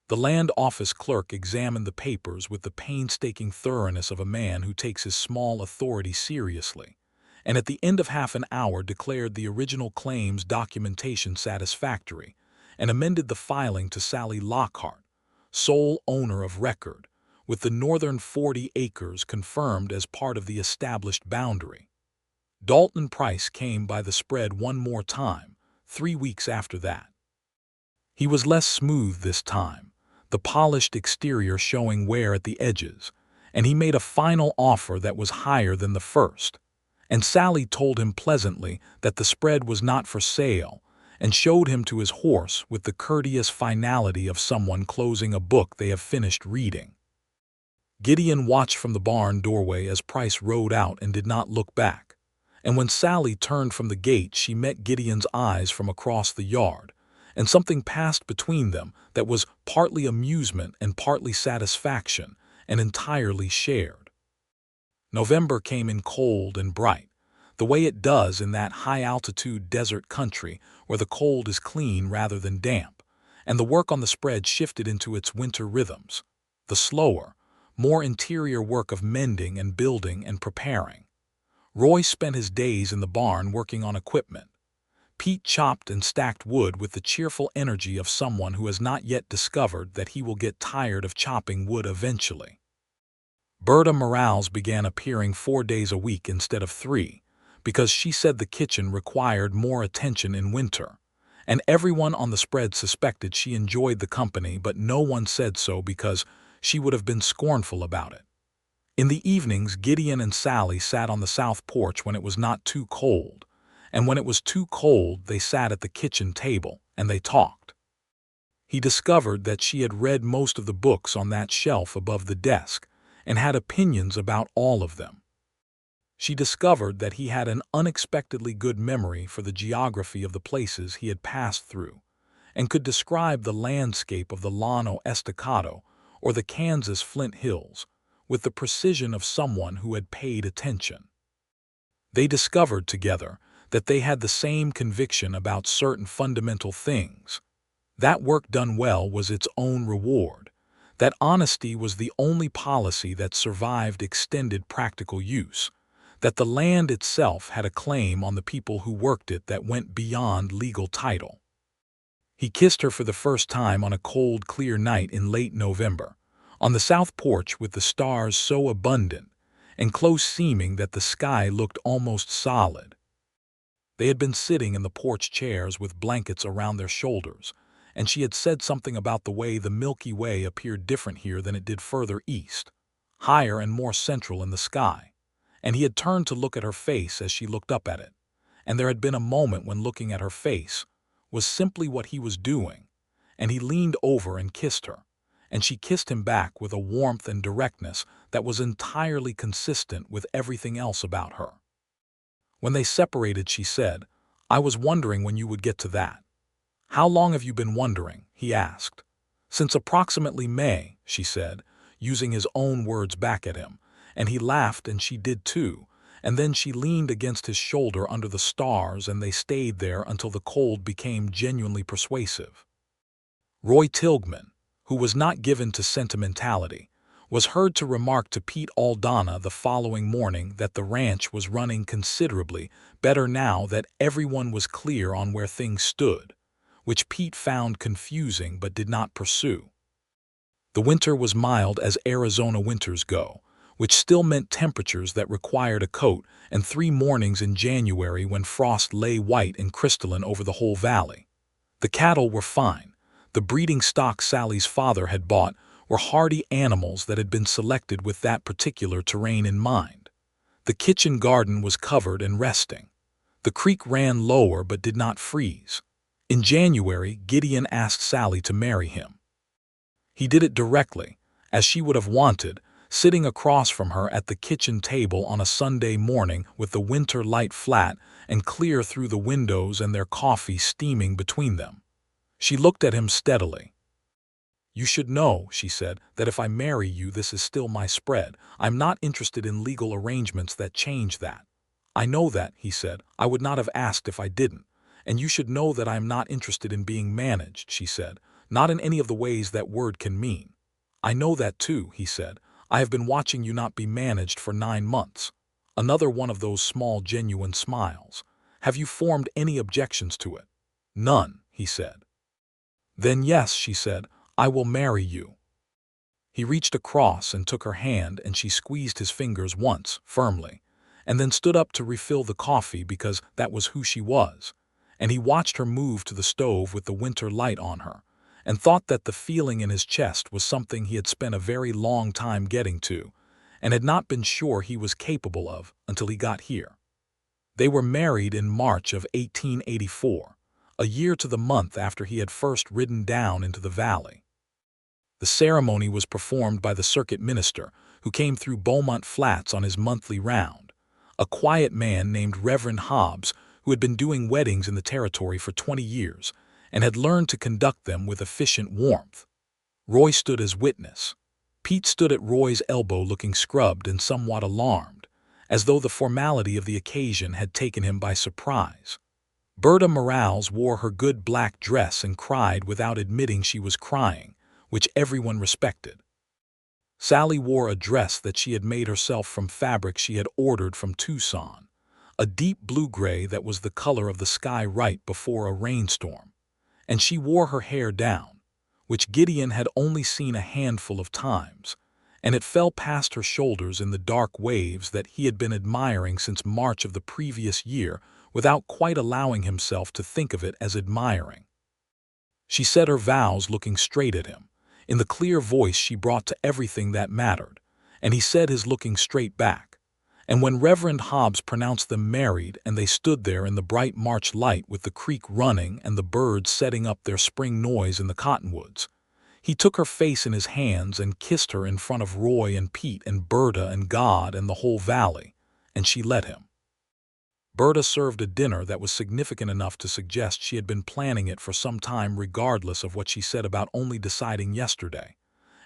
The land office clerk examined the papers with the painstaking thoroughness of a man who takes his small authority seriously, and at the end of half an hour declared the original claims documentation satisfactory, and amended the filing to Sallie Lockhart, sole owner of record, with the northern 40 acres confirmed as part of the established boundary. Dalton Price came by the spread one more time, 3 weeks after that. He was less smooth this time, the polished exterior showing wear at the edges, and he made a final offer that was higher than the first. And Sallie told him pleasantly that the spread was not for sale, and showed him to his horse with the courteous finality of someone closing a book they have finished reading. Gideon watched from the barn doorway as Price rode out and did not look back, and when Sallie turned from the gate she met Gideon's eyes from across the yard, and something passed between them that was partly amusement and partly satisfaction, and entirely shared. November came in cold and bright, the way it does in that high-altitude desert country where the cold is clean rather than damp, and the work on the spread shifted into its winter rhythms, the slower, more interior work of mending and building and preparing. Roy spent his days in the barn working on equipment. Pete chopped and stacked wood with the cheerful energy of someone who has not yet discovered that he will get tired of chopping wood eventually. Berta Morales began appearing 4 days a week instead of 3, because she said the kitchen required more attention in winter, and everyone on the spread suspected she enjoyed the company, but no one said so because she would have been scornful about it. In the evenings, Gideon and Sallie sat on the south porch when it was not too cold, and when it was too cold they sat at the kitchen table, and they talked. He discovered that she had read most of the books on that shelf above the desk, and had opinions about all of them. She discovered that he had an unexpectedly good memory for the geography of the places he had passed through, and could describe the landscape of the Llano Estacado or the Kansas Flint Hills, with the precision of someone who had paid attention. They discovered together that they had the same conviction about certain fundamental things. That work done well was its own reward. That honesty was the only policy that survived extended practical use. That the land itself had a claim on the people who worked it that went beyond legal title. He kissed her for the first time on a cold, clear night in late November, on the south porch with the stars so abundant and close seeming that the sky looked almost solid. They had been sitting in the porch chairs with blankets around their shoulders, and she had said something about the way the Milky Way appeared different here than it did further east, higher and more central in the sky, and he had turned to look at her face as she looked up at it, and there had been a moment when looking at her face was simply what he was doing, and he leaned over and kissed her, and she kissed him back with a warmth and directness that was entirely consistent with everything else about her. When they separated, she said, "I was wondering when you would get to that." "How long have you been wondering?" he asked. "Since approximately May," she said, using his own words back at him, and he laughed and she did too, and then she leaned against his shoulder under the stars and they stayed there until the cold became genuinely persuasive. Roy Tilghman, who was not given to sentimentality, was heard to remark to Pete Aldana the following morning that the ranch was running considerably better now that everyone was clear on where things stood, which Pete found confusing but did not pursue. The winter was mild as Arizona winters go, which still meant temperatures that required a coat, and 3 mornings in January when frost lay white and crystalline over the whole valley. The cattle were fine. The breeding stock Sallie's father had bought were hardy animals that had been selected with that particular terrain in mind. The kitchen garden was covered and resting. The creek ran lower but did not freeze. In January, Gideon asked Sallie to marry him. He did it directly, as she would have wanted, sitting across from her at the kitchen table on a Sunday morning with the winter light flat and clear through the windows and their coffee steaming between them. She looked at him steadily. "You should know," she said, "that if I marry you, this is still my spread. I'm not interested in legal arrangements that change that." "I know that," he said. "I would not have asked if I didn't. And you should know that I am not interested in being managed," she said, "not in any of the ways that word can mean." "I know that too," he said. "I have been watching you not be managed for 9 months. Another one of those small, genuine smiles. "Have you formed any objections to it?" "None," he said. "Then yes," she said, "I will marry you." He reached across and took her hand, and she squeezed his fingers once, firmly, and then stood up to refill the coffee because that was who she was, and he watched her move to the stove with the winter light on her, and thought that the feeling in his chest was something he had spent a very long time getting to, and had not been sure he was capable of until he got here. They were married in March of 1884, a year to the month after he had first ridden down into the valley. The ceremony was performed by the circuit minister, who came through Beaumont Flats on his monthly round, a quiet man named Reverend Hobbs, who had been doing weddings in the territory for 20 years and had learned to conduct them with efficient warmth. Roy stood as witness. Pete stood at Roy's elbow looking scrubbed and somewhat alarmed, as though the formality of the occasion had taken him by surprise. Berta Morales wore her good black dress and cried without admitting she was crying, which everyone respected. Sallie wore a dress that she had made herself from fabric she had ordered from Tucson, a deep blue-gray that was the color of the sky right before a rainstorm, and she wore her hair down, which Gideon had only seen a handful of times, and it fell past her shoulders in the dark waves that he had been admiring since March of the previous year without quite allowing himself to think of it as admiring. She said her vows looking straight at him, in the clear voice she brought to everything that mattered, and he said his looking straight back. And when Reverend Hobbs pronounced them married and they stood there in the bright March light with the creek running and the birds setting up their spring noise in the cottonwoods, he took her face in his hands and kissed her in front of Roy and Pete and Berta and God and the whole valley, and she let him. Berta served a dinner that was significant enough to suggest she had been planning it for some time regardless of what she said about only deciding yesterday,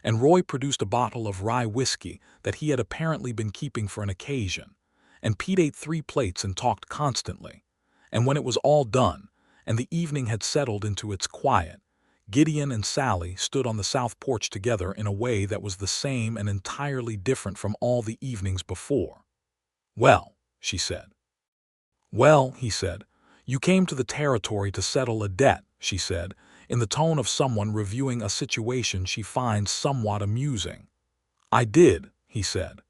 and Roy produced a bottle of rye whiskey that he had apparently been keeping for an occasion, and Pete ate 3 plates and talked constantly. And when it was all done, and the evening had settled into its quiet, Gideon and Sallie stood on the south porch together in a way that was the same and entirely different from all the evenings before. "Well," she said. "Well," he said. "You came to the territory to settle a debt," she said, in the tone of someone reviewing a situation she finds somewhat amusing. "I did," he said.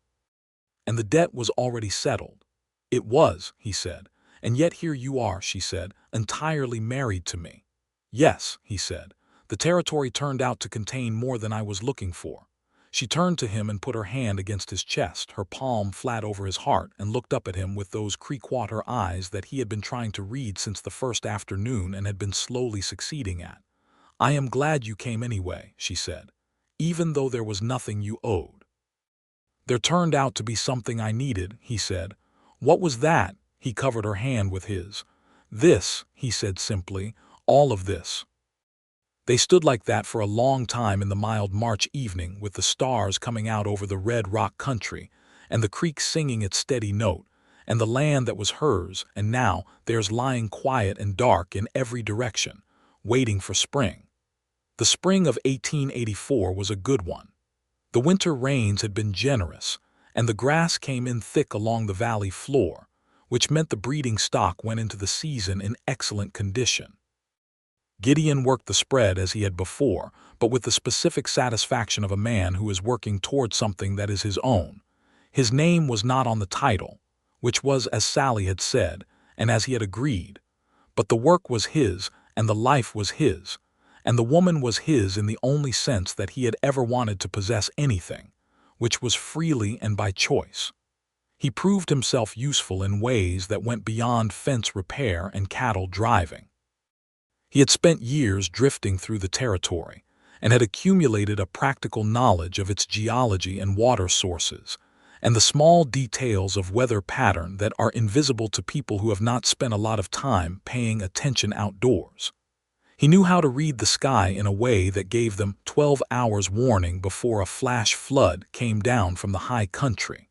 "And the debt was already settled." "It was," he said. "And yet here you are," she said, "entirely married to me." "Yes," he said. "The territory turned out to contain more than I was looking for." She turned to him and put her hand against his chest, her palm flat over his heart, and looked up at him with those creek-water eyes that he had been trying to read since the first afternoon and had been slowly succeeding at. "I am glad you came anyway," she said, "even though there was nothing you owed." "There turned out to be something I needed," he said. "What was that?" He covered her hand with his. "This," he said simply, "all of this." They stood like that for a long time in the mild March evening, with the stars coming out over the red rock country, and the creek singing its steady note, and the land that was hers and now theirs lying quiet and dark in every direction, waiting for spring. The spring of 1884 was a good one. The winter rains had been generous, and the grass came in thick along the valley floor, which meant the breeding stock went into the season in excellent condition. Gideon worked the spread as he had before, but with the specific satisfaction of a man who is working toward something that is his own. His name was not on the title, which was as Sallie had said, and as he had agreed, but the work was his, and the life was his, and the woman was his in the only sense that he had ever wanted to possess anything, which was freely and by choice. He proved himself useful in ways that went beyond fence repair and cattle driving. He had spent years drifting through the territory and had accumulated a practical knowledge of its geology and water sources, and the small details of weather pattern that are invisible to people who have not spent a lot of time paying attention outdoors. He knew how to read the sky in a way that gave them 12 hours warning before a flash flood came down from the high country.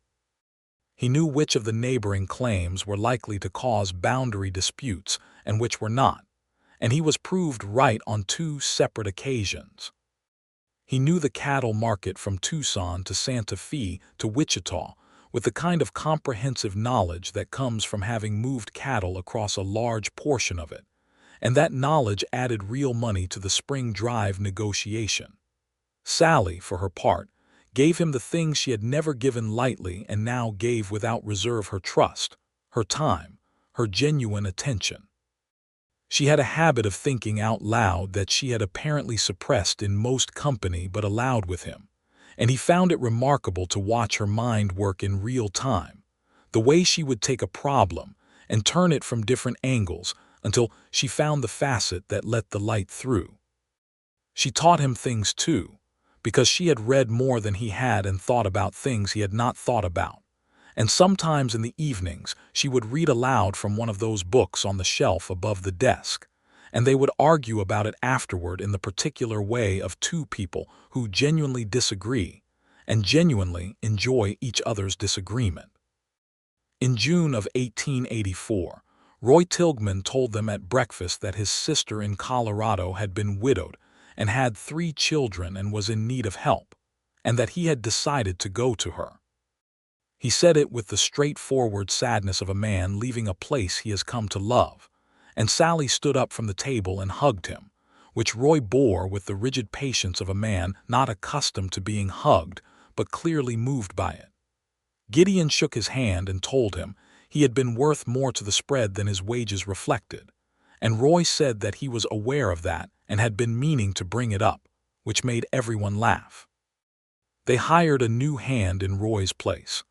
He knew which of the neighboring claims were likely to cause boundary disputes and which were not, and he was proved right on 2 separate occasions. He knew the cattle market from Tucson to Santa Fe to Wichita with the kind of comprehensive knowledge that comes from having moved cattle across a large portion of it, and that knowledge added real money to the spring drive negotiation. Sallie, for her part, gave him the things she had never given lightly and now gave without reserve: her trust, her time, her genuine attention. She had a habit of thinking out loud that she had apparently suppressed in most company but allowed with him, and he found it remarkable to watch her mind work in real time, the way she would take a problem and turn it from different angles until she found the facet that let the light through. She taught him things too, because she had read more than he had and thought about things he had not thought about. And sometimes in the evenings she would read aloud from one of those books on the shelf above the desk, and they would argue about it afterward in the particular way of 2 people who genuinely disagree and genuinely enjoy each other's disagreement. In June of 1884, Roy Tilghman told them at breakfast that his sister in Colorado had been widowed and had 3 children and was in need of help, and that he had decided to go to her. He said it with the straightforward sadness of a man leaving a place he has come to love, and Sallie stood up from the table and hugged him, which Roy bore with the rigid patience of a man not accustomed to being hugged but clearly moved by it. Gideon shook his hand and told him he had been worth more to the spread than his wages reflected, and Roy said that he was aware of that and had been meaning to bring it up, which made everyone laugh. They hired a new hand in Roy's place,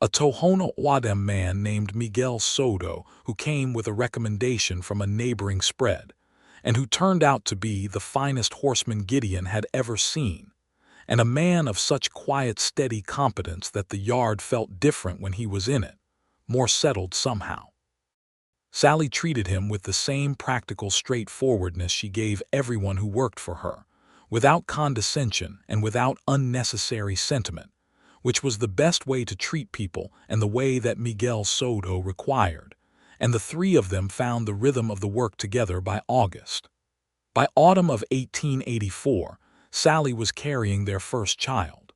a Tohono O'odham man named Miguel Soto, who came with a recommendation from a neighboring spread, and who turned out to be the finest horseman Gideon had ever seen, and a man of such quiet, steady competence that the yard felt different when he was in it, more settled somehow. Sallie treated him with the same practical straightforwardness she gave everyone who worked for her, without condescension and without unnecessary sentiment, which was the best way to treat people and the way that Miguel Soto required, and the three of them found the rhythm of the work together by August. By autumn of 1884, Sallie was carrying their first child.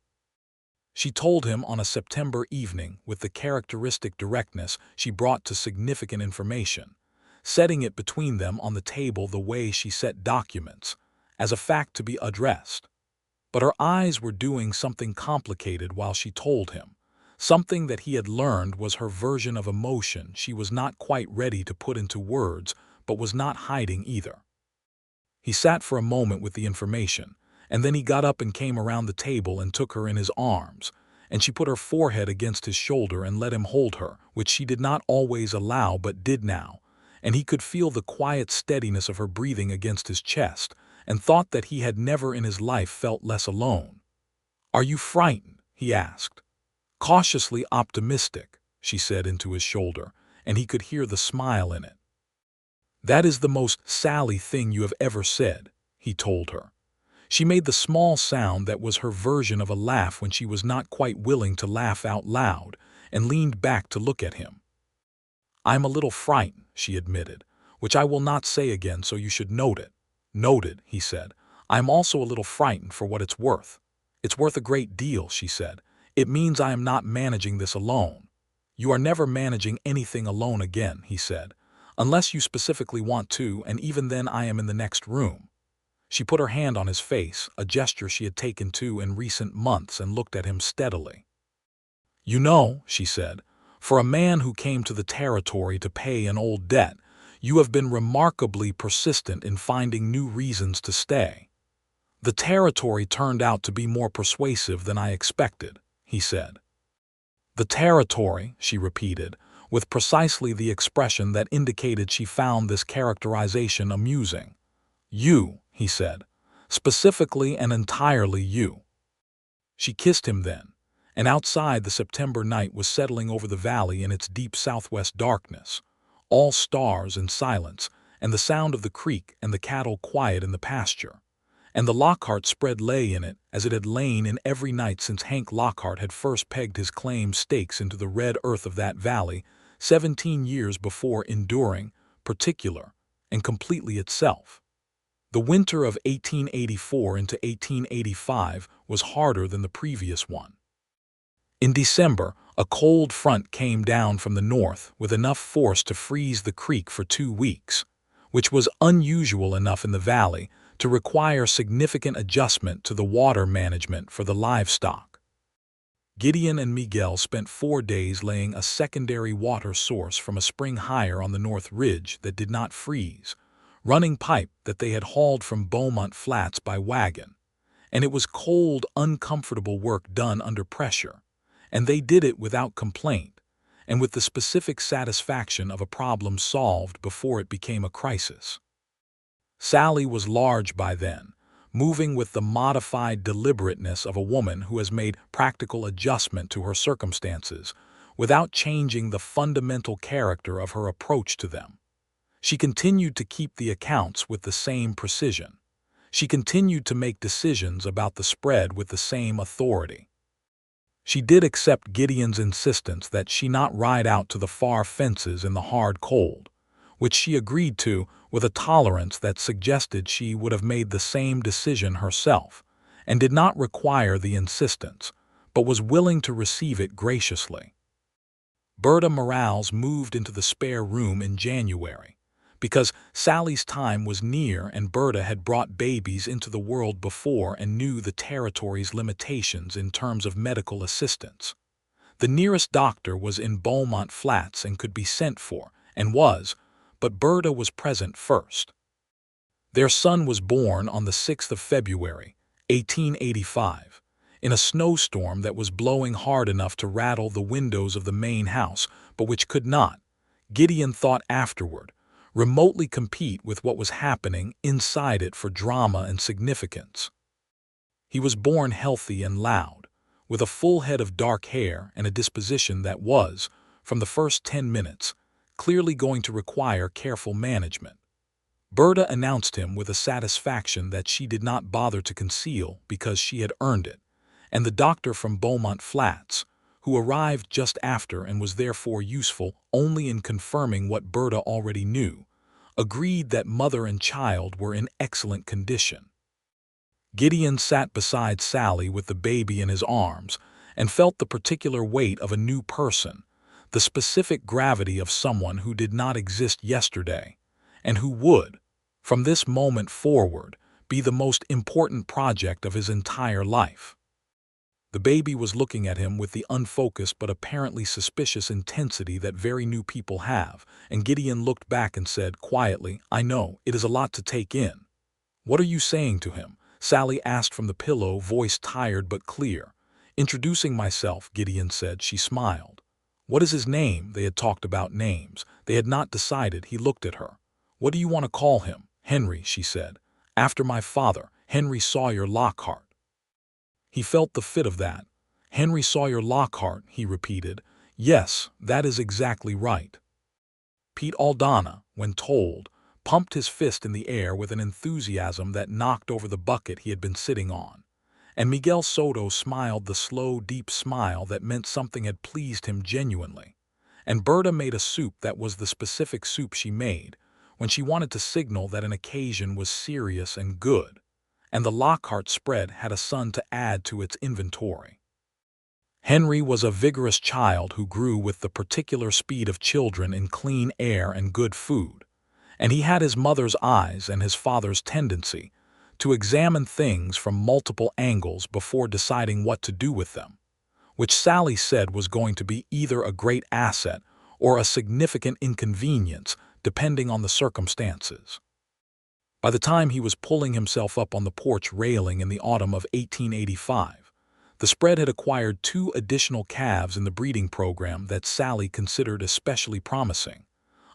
She told him on a September evening with the characteristic directness she brought to significant information, setting it between them on the table the way she set documents, as a fact to be addressed. But her eyes were doing something complicated while she told him, something that he had learned was her version of emotion she was not quite ready to put into words, but was not hiding either. He sat for a moment with the information, and then he got up and came around the table and took her in his arms, and she put her forehead against his shoulder and let him hold her, which she did not always allow but did now, and he could feel the quiet steadiness of her breathing against his chest, and thought that he had never in his life felt less alone. "Are you frightened?" he asked. "Cautiously optimistic," she said into his shoulder, and he could hear the smile in it. "That is the most Sally thing you have ever said," he told her. She made the small sound that was her version of a laugh when she was not quite willing to laugh out loud, and leaned back to look at him. "I'm a little frightened," she admitted, "which I will not say again so you should note it." "Noted," he said. "I'm also a little frightened for what it's worth." "It's worth a great deal," she said. "It means I am not managing this alone." "You are never managing anything alone again," he said, "unless you specifically want to, and even then I am in the next room." She put her hand on his face, a gesture she had taken to in recent months, and looked at him steadily. "You know," she said, "for a man who came to the territory to pay an old debt, you have been remarkably persistent in finding new reasons to stay." "The territory turned out to be more persuasive than I expected," he said. "The territory," she repeated, with precisely the expression that indicated she found this characterization amusing. "You," he said, "specifically and entirely you." She kissed him then, and outside the September night was settling over the valley in its deep southwest darkness, all stars and silence, and the sound of the creek and the cattle quiet in the pasture. And the Lockhart spread lay in it as it had lain in every night since Hank Lockhart had first pegged his claim stakes into the red earth of that valley 17 years before, enduring, particular, and completely itself. The winter of 1884 into 1885 was harder than the previous one. In December, a cold front came down from the north with enough force to freeze the creek for 2 weeks, which was unusual enough in the valley to require significant adjustment to the water management for the livestock. Gideon and Miguel spent 4 days laying a secondary water source from a spring higher on the north ridge that did not freeze, running pipe that they had hauled from Beaumont Flats by wagon, and it was cold, uncomfortable work done under pressure, and they did it without complaint, and with the specific satisfaction of a problem solved before it became a crisis. Sallie was large by then, moving with the modified deliberateness of a woman who has made practical adjustment to her circumstances, without changing the fundamental character of her approach to them. She continued to keep the accounts with the same precision. She continued to make decisions about the spread with the same authority. She did accept Gideon's insistence that she not ride out to the far fences in the hard cold, which she agreed to with a tolerance that suggested she would have made the same decision herself, and did not require the insistence, but was willing to receive it graciously. Berta Morales moved into the spare room in January, because Sally's time was near and Berta had brought babies into the world before and knew the territory's limitations in terms of medical assistance. The nearest doctor was in Beaumont Flats and could be sent for, and was, but Berta was present first. Their son was born on the 6th of February, 1885, in a snowstorm that was blowing hard enough to rattle the windows of the main house, but which could not, Gideon thought afterward, remotely compete with what was happening inside it for drama and significance. He was born healthy and loud, with a full head of dark hair and a disposition that was, from the first 10 minutes, clearly going to require careful management. Berta announced him with a satisfaction that she did not bother to conceal because she had earned it, and the doctor from Beaumont Flats, who arrived just after and was therefore useful only in confirming what Berta already knew, agreed that mother and child were in excellent condition. Gideon sat beside Sallie with the baby in his arms and felt the particular weight of a new person, the specific gravity of someone who did not exist yesterday, and who would, from this moment forward, be the most important project of his entire life. The baby was looking at him with the unfocused but apparently suspicious intensity that very new people have, and Gideon looked back and said quietly, "I know, it is a lot to take in." "What are you saying to him?" Sallie asked from the pillow, voice tired but clear. "Introducing myself," Gideon said. She smiled. "What is his name?" They had talked about names. They had not decided. He looked at her. "What do you want to call him?" "Henry," she said. "After my father, Henry Sawyer Lockhart." He felt the fit of that. "Henry Sawyer Lockhart," he repeated. "Yes, that is exactly right." Pete Aldana, when told, pumped his fist in the air with an enthusiasm that knocked over the bucket he had been sitting on. And Miguel Soto smiled the slow, deep smile that meant something had pleased him genuinely. And Berta made a soup that was the specific soup she made, when she wanted to signal that an occasion was serious and good. And the Lockhart spread had a son to add to its inventory. Henry was a vigorous child who grew with the particular speed of children in clean air and good food. And he had his mother's eyes and his father's tendency to examine things from multiple angles before deciding what to do with them, which Sallie said was going to be either a great asset or a significant inconvenience, depending on the circumstances. By the time he was pulling himself up on the porch railing in the autumn of 1885, the spread had acquired 2 additional calves in the breeding program that Sallie considered especially promising: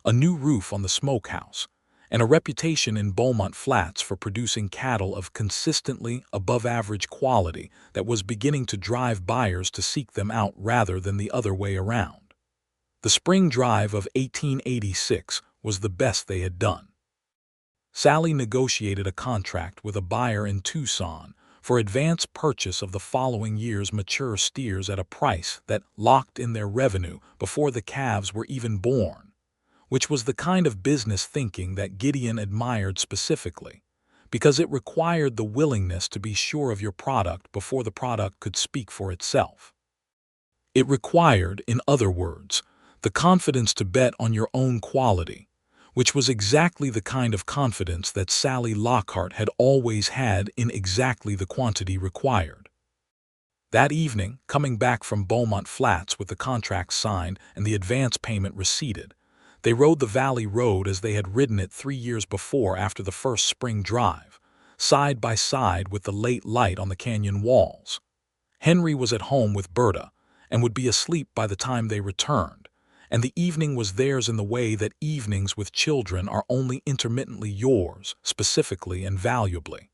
a new roof on the smokehouse, and a reputation in Beaumont Flats for producing cattle of consistently above-average quality that was beginning to drive buyers to seek them out rather than the other way around. The spring drive of 1886 was the best they had done. Sallie negotiated a contract with a buyer in Tucson for advance purchase of the following year's mature steers at a price that locked in their revenue before the calves were even born, which was the kind of business thinking that Gideon admired specifically, because it required the willingness to be sure of your product before the product could speak for itself. It required, in other words, the confidence to bet on your own quality, which was exactly the kind of confidence that Sallie Lockhart had always had in exactly the quantity required. That evening, coming back from Beaumont Flats with the contract signed and the advance payment receipted, they rode the valley road as they had ridden it 3 years before after the first spring drive, side by side with the late light on the canyon walls. Henry was at home with Berta and would be asleep by the time they returned, and the evening was theirs in the way that evenings with children are only intermittently yours, specifically and valuably.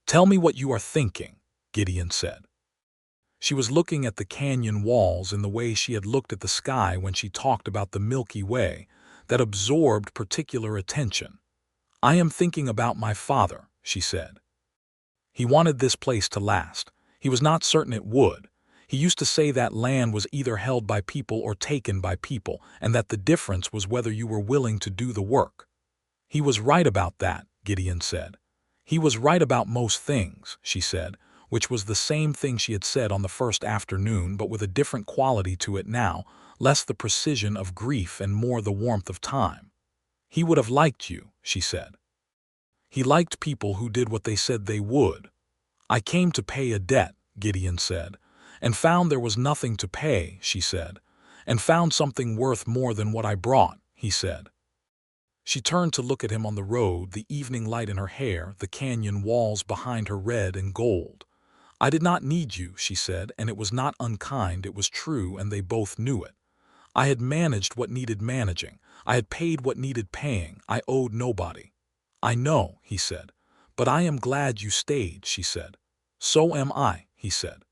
"Tell me what you are thinking," Gideon said. She was looking at the canyon walls in the way she had looked at the sky when she talked about the Milky Way, that absorbed particular attention. "I am thinking about my father," she said. "He wanted this place to last. He was not certain it would. He used to say that land was either held by people or taken by people, and that the difference was whether you were willing to do the work." "He was right about that," Gideon said. "He was right about most things," she said, which was the same thing she had said on the first afternoon, but with a different quality to it now, less the precision of grief and more the warmth of time. "He would have liked you," she said. "He liked people who did what they said they would." "I came to pay a debt," Gideon said, "and found there was nothing to pay," she said, "and found something worth more than what I brought," he said. She turned to look at him on the road, the evening light in her hair, the canyon walls behind her red and gold. "I did not need you," she said, and it was not unkind, it was true, and they both knew it. "I had managed what needed managing. I had paid what needed paying. I owed nobody." "I know," he said. "But I am glad you stayed," she said. "So am I," he said.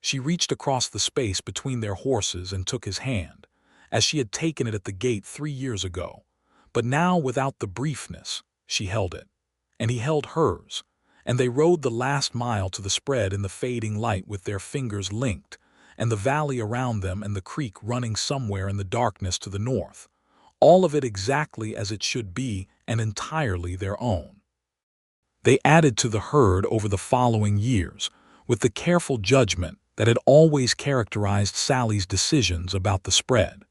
She reached across the space between their horses and took his hand, as she had taken it at the gate 3 years ago, but now without the briefness. She held it, and he held hers, and they rode the last mile to the spread in the fading light with their fingers linked, and the valley around them and the creek running somewhere in the darkness to the north, all of it exactly as it should be and entirely their own. They added to the herd over the following years, with the careful judgment that had always characterized Sallie's decisions about the spread.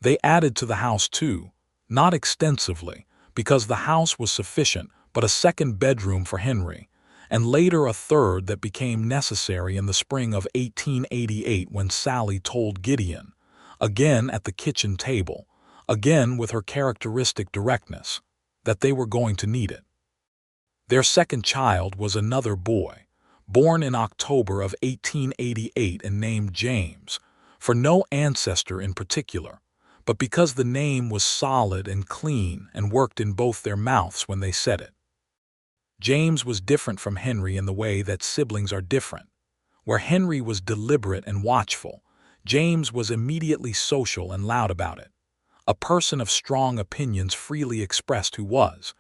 They added to the house too, not extensively, because the house was sufficient, but a second bedroom for Henry, and later a third that became necessary in the spring of 1888 when Sallie told Gideon, again at the kitchen table, again with her characteristic directness, that they were going to need it. Their second child was another boy, born in October of 1888 and named James, for no ancestor in particular, but because the name was solid and clean and worked in both their mouths when they said it. James was different from Henry in the way that siblings are different. Where Henry was deliberate and watchful, James was immediately social and loud about it. A person of strong opinions freely expressed who was,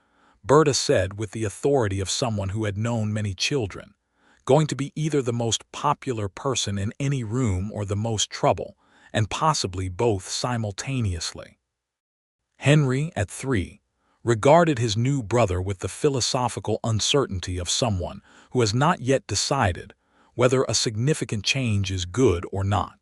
Berta said with the authority of someone who had known many children, going to be either the most popular person in any room or the most trouble, and possibly both simultaneously. Henry, at 3, regarded his new brother with the philosophical uncertainty of someone who has not yet decided whether a significant change is good or not.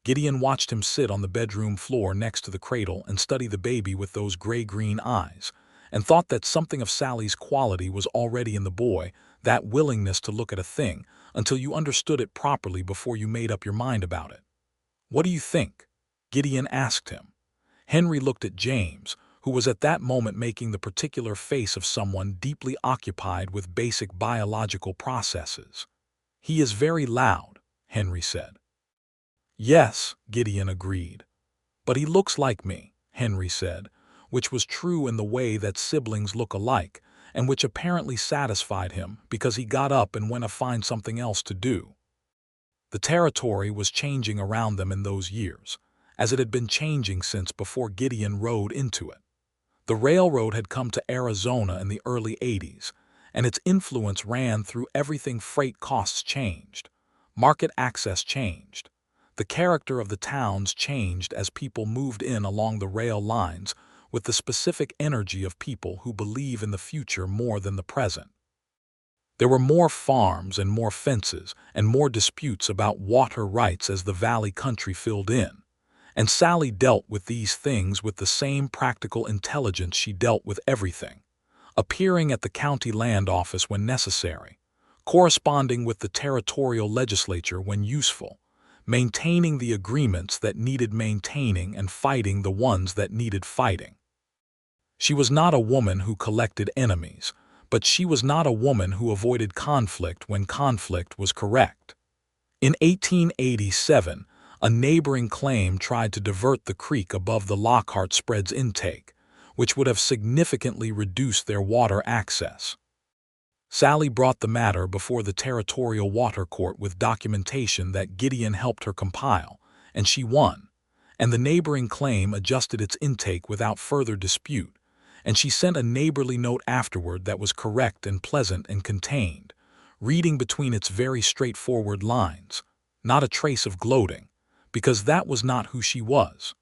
Gideon watched him sit on the bedroom floor next to the cradle and study the baby with those gray-green eyes, and thought that something of Sallie's quality was already in the boy, that willingness to look at a thing until you understood it properly before you made up your mind about it. "What do you think?" Gideon asked him. Henry looked at James, who was at that moment making the particular face of someone deeply occupied with basic biological processes. "He is very loud," Henry said. "Yes," Gideon agreed. "But he looks like me," Henry said, which was true in the way that siblings look alike, and which apparently satisfied him because he got up and went to find something else to do. The territory was changing around them in those years, as it had been changing since before Gideon rode into it. The railroad had come to Arizona in the early 80s, and its influence ran through everything. Freight costs changed. Market access changed. The character of the towns changed as people moved in along the rail lines with the specific energy of people who believe in the future more than the present. There were more farms and more fences and more disputes about water rights as the valley country filled in, and Sallie dealt with these things with the same practical intelligence she dealt with everything, appearing at the county land office when necessary, corresponding with the territorial legislature when useful, maintaining the agreements that needed maintaining and fighting the ones that needed fighting. She was not a woman who collected enemies, but she was not a woman who avoided conflict when conflict was correct. In 1887, a neighboring claim tried to divert the creek above the Lockhart spread's intake, which would have significantly reduced their water access. Sallie brought the matter before the Territorial Water Court with documentation that Gideon helped her compile, and she won, and the neighboring claim adjusted its intake without further dispute, and she sent a neighborly note afterward that was correct and pleasant and contained, reading between its very straightforward lines, not a trace of gloating, because that was not who she was.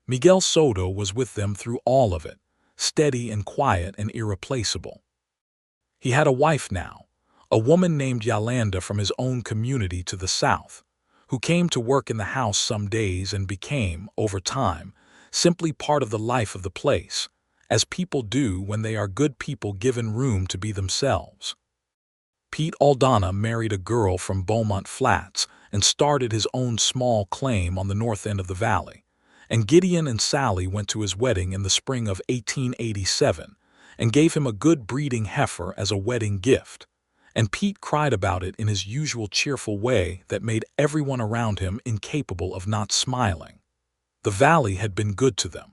Miguel Soto was with them through all of it, steady and quiet and irreplaceable. He had a wife now, a woman named Yolanda from his own community to the south, who came to work in the house some days and became, over time, simply part of the life of the place, as people do when they are good people given room to be themselves. Pete Aldana married a girl from Beaumont Flats and started his own small claim on the north end of the valley, and Gideon and Sallie went to his wedding in the spring of 1887 and gave him a good breeding heifer as a wedding gift, and Pete cried about it in his usual cheerful way that made everyone around him incapable of not smiling. The valley had been good to them.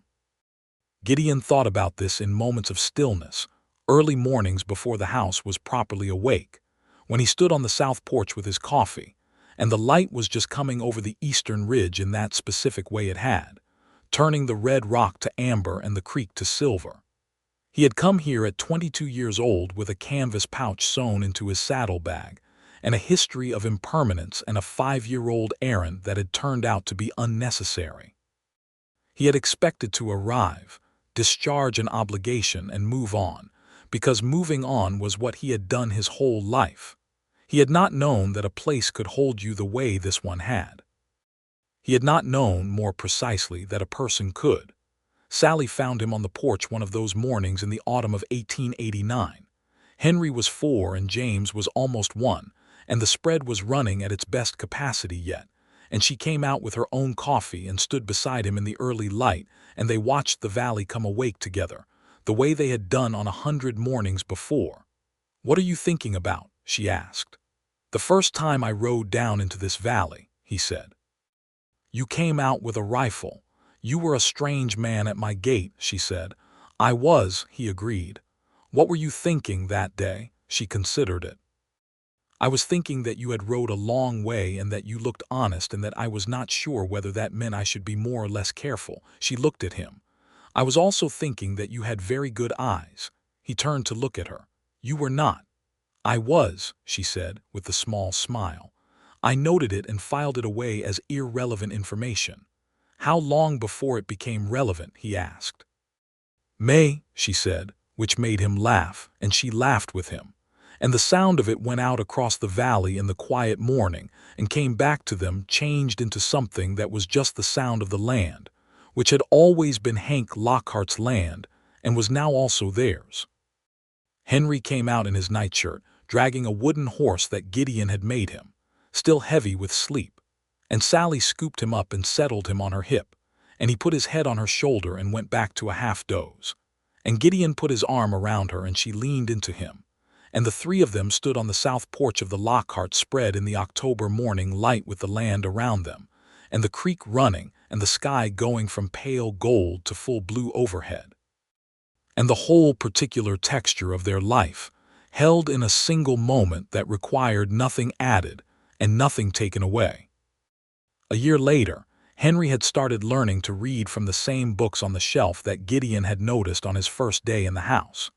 Gideon thought about this in moments of stillness, early mornings before the house was properly awake, when he stood on the south porch with his coffee, and the light was just coming over the eastern ridge in that specific way it had, turning the red rock to amber and the creek to silver. He had come here at 22 years old with a canvas pouch sewn into his saddlebag, and a history of impermanence and a 5-year-old errand that had turned out to be unnecessary. He had expected to arrive, discharge an obligation, and move on, because moving on was what he had done his whole life. He had not known that a place could hold you the way this one had. He had not known, more precisely, that a person could. Sallie found him on the porch one of those mornings in the autumn of 1889. Henry was 4 and James was almost 1, and the spread was running at its best capacity yet, and she came out with her own coffee and stood beside him in the early light, and they watched the valley come awake together, the way they had done on 100 mornings before. "What are you thinking about?" she asked. "The first time I rode down into this valley," he said. "You came out with a rifle. You were a strange man at my gate," she said. "I was," he agreed. "What were you thinking that day?" She considered it. "I was thinking that you had rode a long way and that you looked honest and that I was not sure whether that meant I should be more or less careful." She looked at him. "I was also thinking that you had very good eyes." He turned to look at her. "You were not." "I was," she said, with a small smile. "I noted it and filed it away as irrelevant information." "How long before it became relevant?" he asked. "May," she said, which made him laugh, and she laughed with him. And the sound of it went out across the valley in the quiet morning and came back to them, changed into something that was just the sound of the land, which had always been Hank Lockhart's land and was now also theirs. Henry came out in his nightshirt, dragging a wooden horse that Gideon had made him, still heavy with sleep, and Sallie scooped him up and settled him on her hip, and he put his head on her shoulder and went back to a half-doze. And Gideon put his arm around her and she leaned into him, and the three of them stood on the south porch of the Lockhart spread in the October morning light with the land around them, and the creek running and the sky going from pale gold to full blue overhead. And the whole particular texture of their life, held in a single moment that required nothing added and nothing taken away. A year later, Henry had started learning to read from the same books on the shelf that Gideon had noticed on his first day in the house.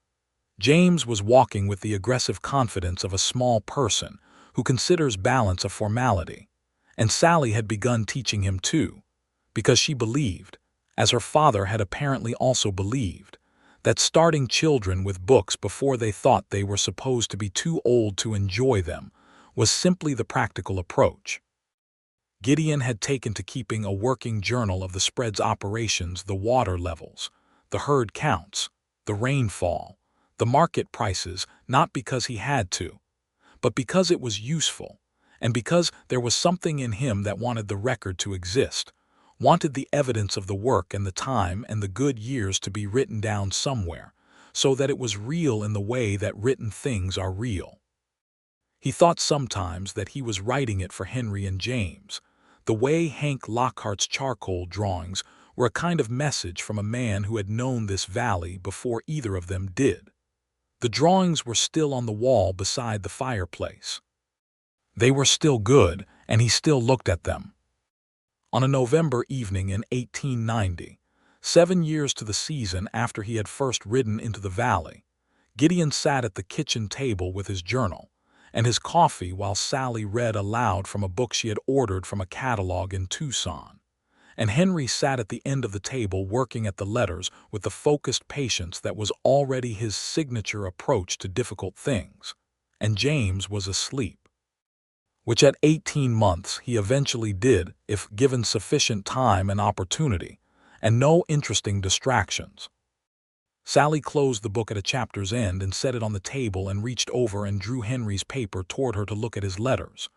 James was walking with the aggressive confidence of a small person who considers balance a formality, and Sallie had begun teaching him too, because she believed, as her father had apparently also believed, that starting children with books before they thought they were supposed to be too old to enjoy them was simply the practical approach. Gideon had taken to keeping a working journal of the spread's operations, the water levels, the herd counts, the rainfall, the market prices, not because he had to, but because it was useful, and because there was something in him that wanted the record to exist, wanted the evidence of the work and the time and the good years to be written down somewhere, so that it was real in the way that written things are real. He thought sometimes that he was writing it for Henry and James, the way Hank Lockhart's charcoal drawings were a kind of message from a man who had known this valley before either of them did. The drawings were still on the wall beside the fireplace. They were still good, and he still looked at them. On a November evening in 1890, 7 years to the season after he had first ridden into the valley, Gideon sat at the kitchen table with his journal and his coffee while Sallie read aloud from a book she had ordered from a catalog in Tucson, and Henry sat at the end of the table working at the letters with the focused patience that was already his signature approach to difficult things, and James was asleep, which at 18 months he eventually did if given sufficient time and opportunity, and no interesting distractions. Sallie closed the book at a chapter's end and set it on the table and reached over and drew Henry's paper toward her to look at his letters.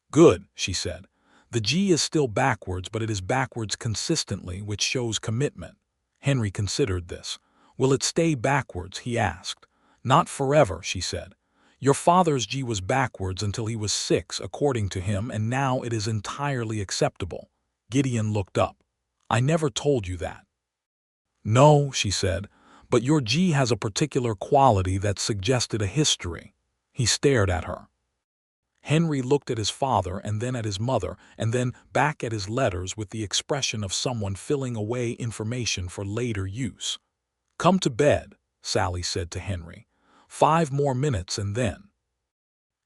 "Good," she said. "The G is still backwards, but it is backwards consistently, which shows commitment." Henry considered this. "Will it stay backwards?" he asked. "Not forever," she said. "Your father's G was backwards until he was 6, according to him, and now it is entirely acceptable." Gideon looked up. "I never told you that." "No," she said, "but your G has a particular quality that suggested a history." He stared at her. Henry looked at his father and then at his mother and then back at his letters with the expression of someone filling away information for later use. "Come to bed," Sallie said to Henry. 5 more minutes and then.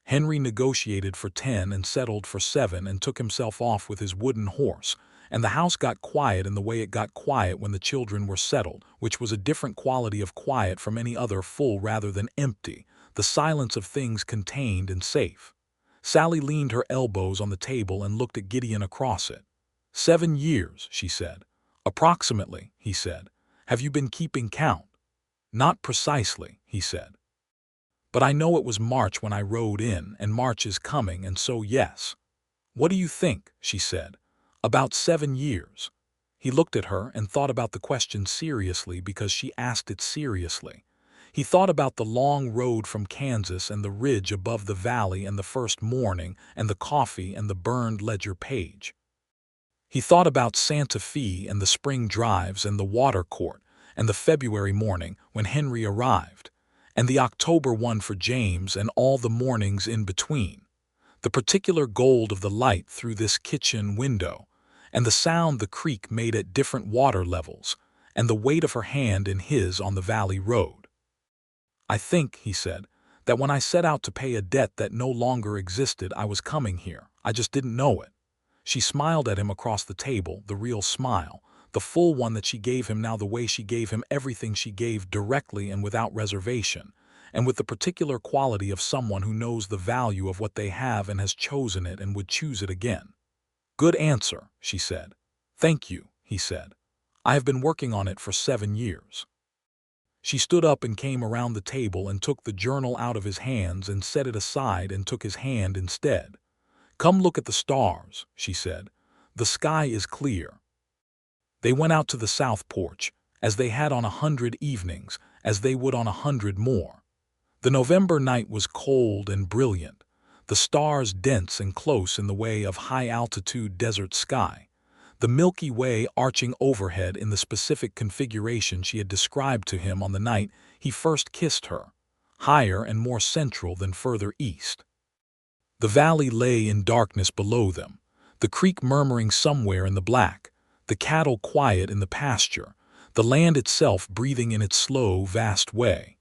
Henry negotiated for 10 and settled for 7 and took himself off with his wooden horse, and the house got quiet in the way it got quiet when the children were settled, which was a different quality of quiet from any other, full rather than empty, the silence of things contained and safe. Sallie leaned her elbows on the table and looked at Gideon across it. 7 years, she said. Approximately, he said. Have you been keeping count? Not precisely, he said. But I know it was March when I rode in, and March is coming, and so yes. What do you think, she said. About 7 years. He looked at her and thought about the question seriously because she asked it seriously. He thought about the long road from Kansas and the ridge above the valley and the first morning and the coffee and the burned ledger page. He thought about Santa Fe and the spring drives and the water court and the February morning when Henry arrived, and the October one for James and all the mornings in between, the particular gold of the light through this kitchen window, and the sound the creek made at different water levels, and the weight of her hand in his on the valley road. I think, he said, that when I set out to pay a debt that no longer existed, I was coming here. I just didn't know it. She smiled at him across the table, the real smile, the full one that she gave him now, the way she gave him everything she gave, directly and without reservation, and with the particular quality of someone who knows the value of what they have and has chosen it and would choose it again. Good answer, she said. Thank you, he said. I have been working on it for 7 years. She stood up and came around the table and took the journal out of his hands and set it aside and took his hand instead. Come look at the stars, she said. The sky is clear. They went out to the south porch, as they had on 100 evenings, as they would on 100 more. The November night was cold and brilliant, the stars dense and close in the way of high-altitude desert sky, the Milky Way arching overhead in the specific configuration she had described to him on the night he first kissed her, higher and more central than further east. The valley lay in darkness below them, the creek murmuring somewhere in the black, the cattle quiet in the pasture, the land itself breathing in its slow, vast way.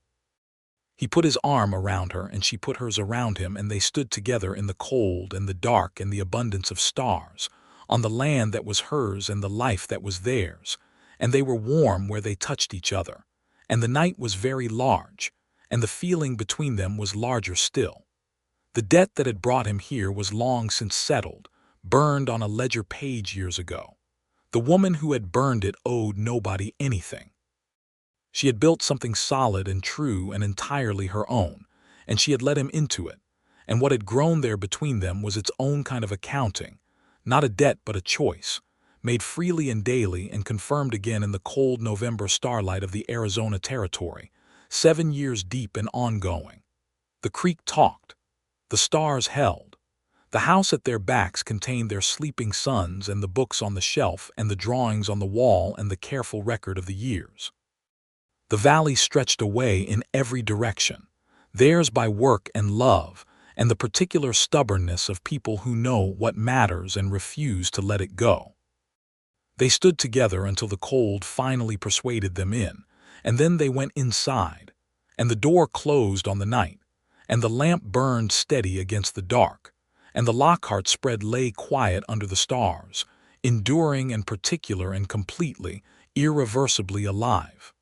He put his arm around her and she put hers around him, and they stood together in the cold and the dark and the abundance of stars, on the land that was hers and the life that was theirs, and they were warm where they touched each other, and the night was very large, and the feeling between them was larger still. The debt that had brought him here was long since settled, burned on a ledger page years ago. The woman who had burned it owed nobody anything. She had built something solid and true and entirely her own, and she had let him into it, and what had grown there between them was its own kind of accounting, not a debt but a choice, made freely and daily and confirmed again in the cold November starlight of the Arizona territory, 7 years deep and ongoing. The creek talked. The stars held. The house at their backs contained their sleeping sons and the books on the shelf and the drawings on the wall and the careful record of the years. The valley stretched away in every direction, theirs by work and love, and the particular stubbornness of people who know what matters and refuse to let it go. They stood together until the cold finally persuaded them in, and then they went inside, and the door closed on the night, and the lamp burned steady against the dark, and the Lockhart spread lay quiet under the stars, enduring and particular and completely, irreversibly alive.